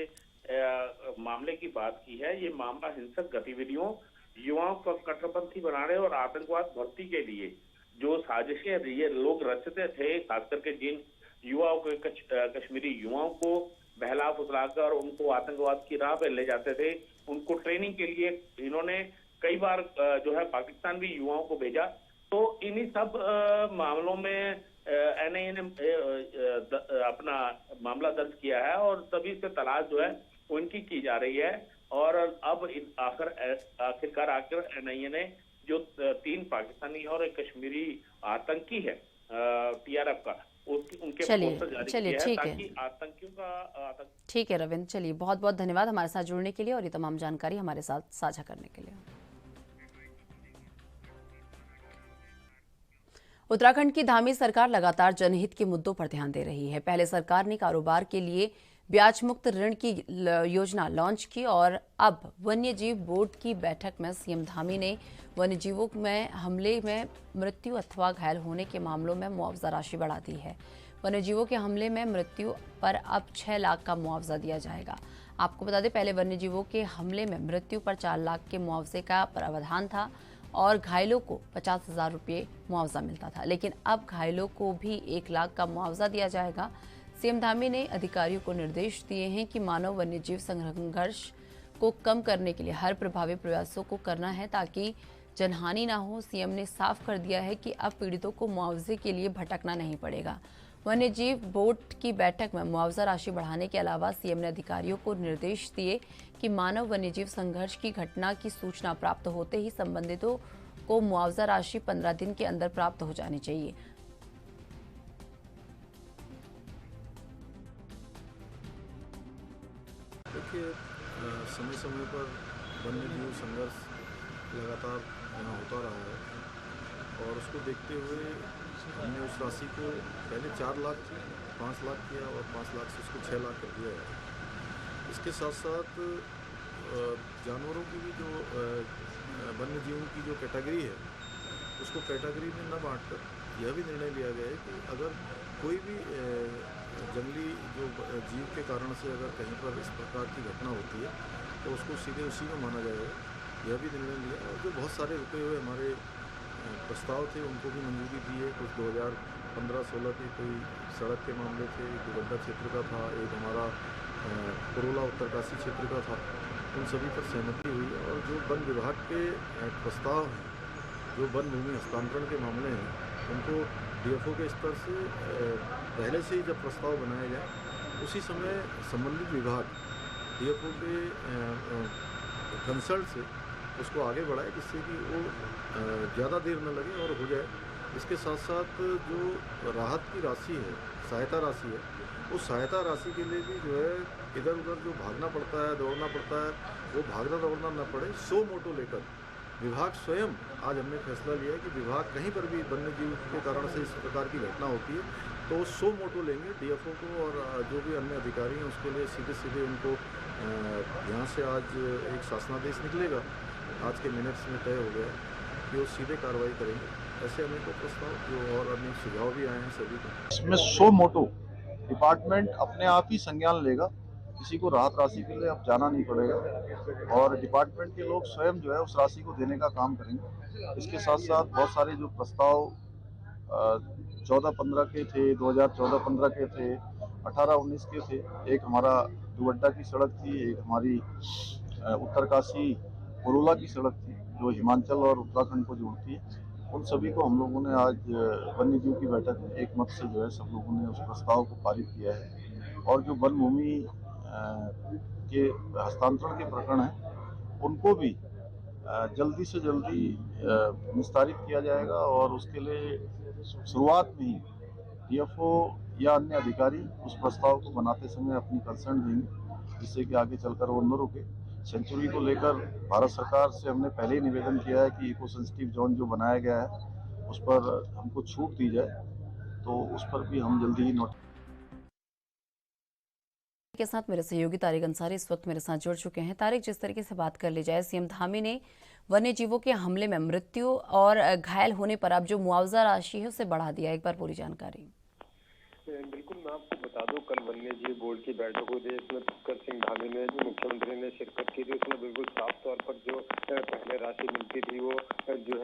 मामले की बात की है, ये मामला हिंसक गतिविधियों, युवाओं को कट्टरपंथी बनाने और आतंकवाद भर्ती के लिए जो साजिशें ये लोग रचते थे, खास करके जिन युवाओं को कश्मीरी युवाओं को बहला फुसलाकर उनको आतंकवाद की राह पे ले जाते थे, उनको ट्रेनिंग के लिए इन्होंने कई बार जो है पाकिस्तान भी युवाओं को भेजा। तो इन्हीं सब मामलों में एनआईए ने अपना मामला दर्ज किया है और सभी से तलाश जो है उनकी की जा रही है। और अब आखिरकार एनआईए ने जो 3 पाकिस्तानी और एक कश्मीरी आतंकी है TRF का, उनके पोस्टर जारी चलिए किया है ठीक है, ताकि आतंकियों का ठीक है रविंद्र, चलिए बहुत बहुत धन्यवाद हमारे साथ जुड़ने के लिए और ये तमाम जानकारी हमारे साथ साझा करने के लिए। उत्तराखंड की धामी सरकार लगातार जनहित के मुद्दों पर ध्यान दे रही है। पहले सरकार ने कारोबार के लिए ब्याज मुक्त ऋण की योजना लॉन्च की और अब वन्यजीव बोर्ड की बैठक में सीएम धामी ने वन्यजीवों में हमले में मृत्यु अथवा घायल होने के मामलों में मुआवजा राशि बढ़ा दी है। वन्यजीवों के हमले में मृत्यु पर अब 6 लाख का मुआवजा दिया जाएगा। आपको बता दें, पहले वन्यजीवों के हमले में मृत्यु पर 4 लाख के मुआवजे का प्रावधान था और घायलों को 50,000 रुपये मुआवजा मिलता था, लेकिन अब घायलों को भी 1 लाख का मुआवजा दिया जाएगा। सीएम धामी ने अधिकारियों को निर्देश दिए हैं कि मानव वन्यजीव संघर्ष को कम करने के लिए हर प्रभावी प्रयासों को करना है ताकि जनहानि ना हो। सीएम ने साफ कर दिया है कि अब पीड़ितों को मुआवजे के लिए भटकना नहीं पड़ेगा। वन्यजीव बोर्ड की बैठक में मुआवजा राशि बढ़ाने के अलावा सीएम ने अधिकारियों को निर्देश दिए कि मानव वन्यजीव संघर्ष की घटना की सूचना प्राप्त होते ही संबंधितों को मुआवजा राशि 15 दिन के अंदर प्राप्त हो जानी चाहिए। देखिए, समय समय पर वन्यजीव संघर्ष लगातार यहाँ होता रहा है और उसको देखते हुए हमने उस राशि को पहले 4 लाख थी, 5 लाख किया और 5 लाख से उसको 6 लाख कर दिया है। इसके साथ साथ जानवरों की भी जो वन्यजीवों की जो कैटेगरी है उसको कैटेगरी में न बांटकर यह भी निर्णय लिया गया है कि अगर कोई भी जंगली जो जीव के कारण से अगर कहीं पर इस प्रकार की घटना होती है तो उसको सीधे उसी में माना जाएगा, यह भी निर्णय लिया। और जो बहुत सारे रुके हुए हमारे प्रस्ताव थे उनको भी मंजूरी दी है। कुछ 2015-16 के कोई सड़क के मामले थे, दुबड्डा क्षेत्र का था, एक हमारा पुरोला उत्तरकाशी क्षेत्र का था, उन सभी पर सहमति हुई। और जो वन विभाग के प्रस्ताव हैं, जो वन भूमि हस्तांतरण के मामले हैं, उनको DFO के स्तर से पहले से ही जब प्रस्ताव बनाया जाए उसी समय संबंधित विभाग DFO के कंसल्ट से उसको आगे बढ़ाए जिससे कि वो ज़्यादा देर न लगे और हो जाए। इसके साथ साथ जो राहत की राशि है, सहायता राशि है, उस सहायता राशि के लिए भी जो है इधर उधर जो भागना पड़ता है, दौड़ना पड़ता है, वो भागना दौड़ना न पड़े। सो मोटो लेकर विभाग स्वयं आज हमने फैसला लिया है कि विभाग कहीं पर भी वन्यजीव के कारण से इस प्रकार की घटना होती है तो सो मोटो लेंगे। DFO को और जो भी अन्य अधिकारी हैं उसके लिए सीधे सीधे उनको यहाँ से आज एक शासनादेश निकलेगा, आज के मिनट्स में तय हो गया कि वो सीधे कार्रवाई करेंगे। ऐसे अनेकों प्रस्ताव जो और अनेक सुझाव भी आए हैं सभी को। इसमें सो मोटो डिपार्टमेंट अपने आप ही संज्ञान लेगा, किसी को राहत राशि के लिए अब जाना नहीं पड़ेगा और डिपार्टमेंट के लोग स्वयं जो है उस राशि को देने का काम करेंगे। इसके साथ साथ बहुत सारे जो प्रस्ताव 14-15 के थे, 2014-15 के थे, 18-19 के थे, एक हमारा दुबड्डा की सड़क थी, एक हमारी उत्तरकाशी पुरोला की सड़क थी जो हिमाचल और उत्तराखंड को जोड़ती है। उन सभी को हम लोगों ने आज वन्यजीव की बैठक में एक मत से जो है सब लोगों ने उस प्रस्ताव को पारित किया है। और जो वन भूमि के हस्तांतरण के प्रकरण हैं उनको भी जल्दी से जल्दी निस्तारित किया जाएगा और उसके लिए शुरुआत में ही DFO या अन्य अधिकारी उस प्रस्ताव को बनाते समय अपनी कंसर्न देंगे जिससे कि आगे चलकर वो न रुके। सेंचुरी को लेकर भारत सरकार से हमने पहले ही निवेदन किया है कि इको सेंसिटिव जोन जो बनाया गया है उस पर हमको छूट दी जाए, तो उस पर भी हम जल्दी ही नोट के साथ मेरे सहयोगी तारिक अंसारी इस वक्त मेरे साथ जुड़ चुके हैं। तारिक, जिस तरीके से बात कर ली जाए, सीएम धामी ने वन्यजीवों के हमले में मृत्यु और घायल होने पर अब जो मुआवजा राशि है उसे बढ़ा दिया, एक बार पूरी जानकारी। बिल्कुल, मैं आपको बता दूं, कल वन्यजीव बोर्ड की बैठक हुई थी, इसमें पुष्कर सिंह धामी ने जो मुख्यमंत्री ने शिरकत की थी, उसमें बिल्कुल साफ तौर पर जो पहले राशि मिलती थी वो जो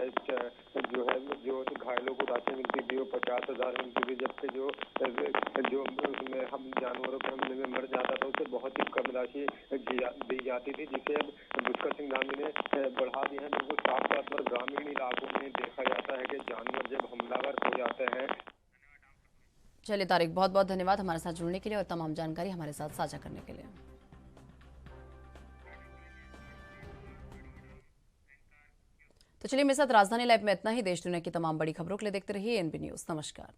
घायलों को राशि मिलती थी वो 50,000 मिलती थी, जबकि जो उसमें हम जानवरों के हमले में मर जाता था उसे बहुत ही कम राशि दी जाती थी, जिसे अब पुष्कर सिंह धामी ने बढ़ा दी है। बिल्कुल साफ तौर पर ग्रामीण इलाकों में देखा जाता है कि जानवर जब हमलावर हो जाते हैं। चलिए तारिक, बहुत बहुत धन्यवाद हमारे साथ जुड़ने के लिए और तमाम जानकारी हमारे साथ साझा करने के लिए। तो चलिए मेरे साथ राजधानी लाइव में इतना ही। देश दुनिया की तमाम बड़ी खबरों के लिए देखते रहिए एनबी न्यूज। नमस्कार।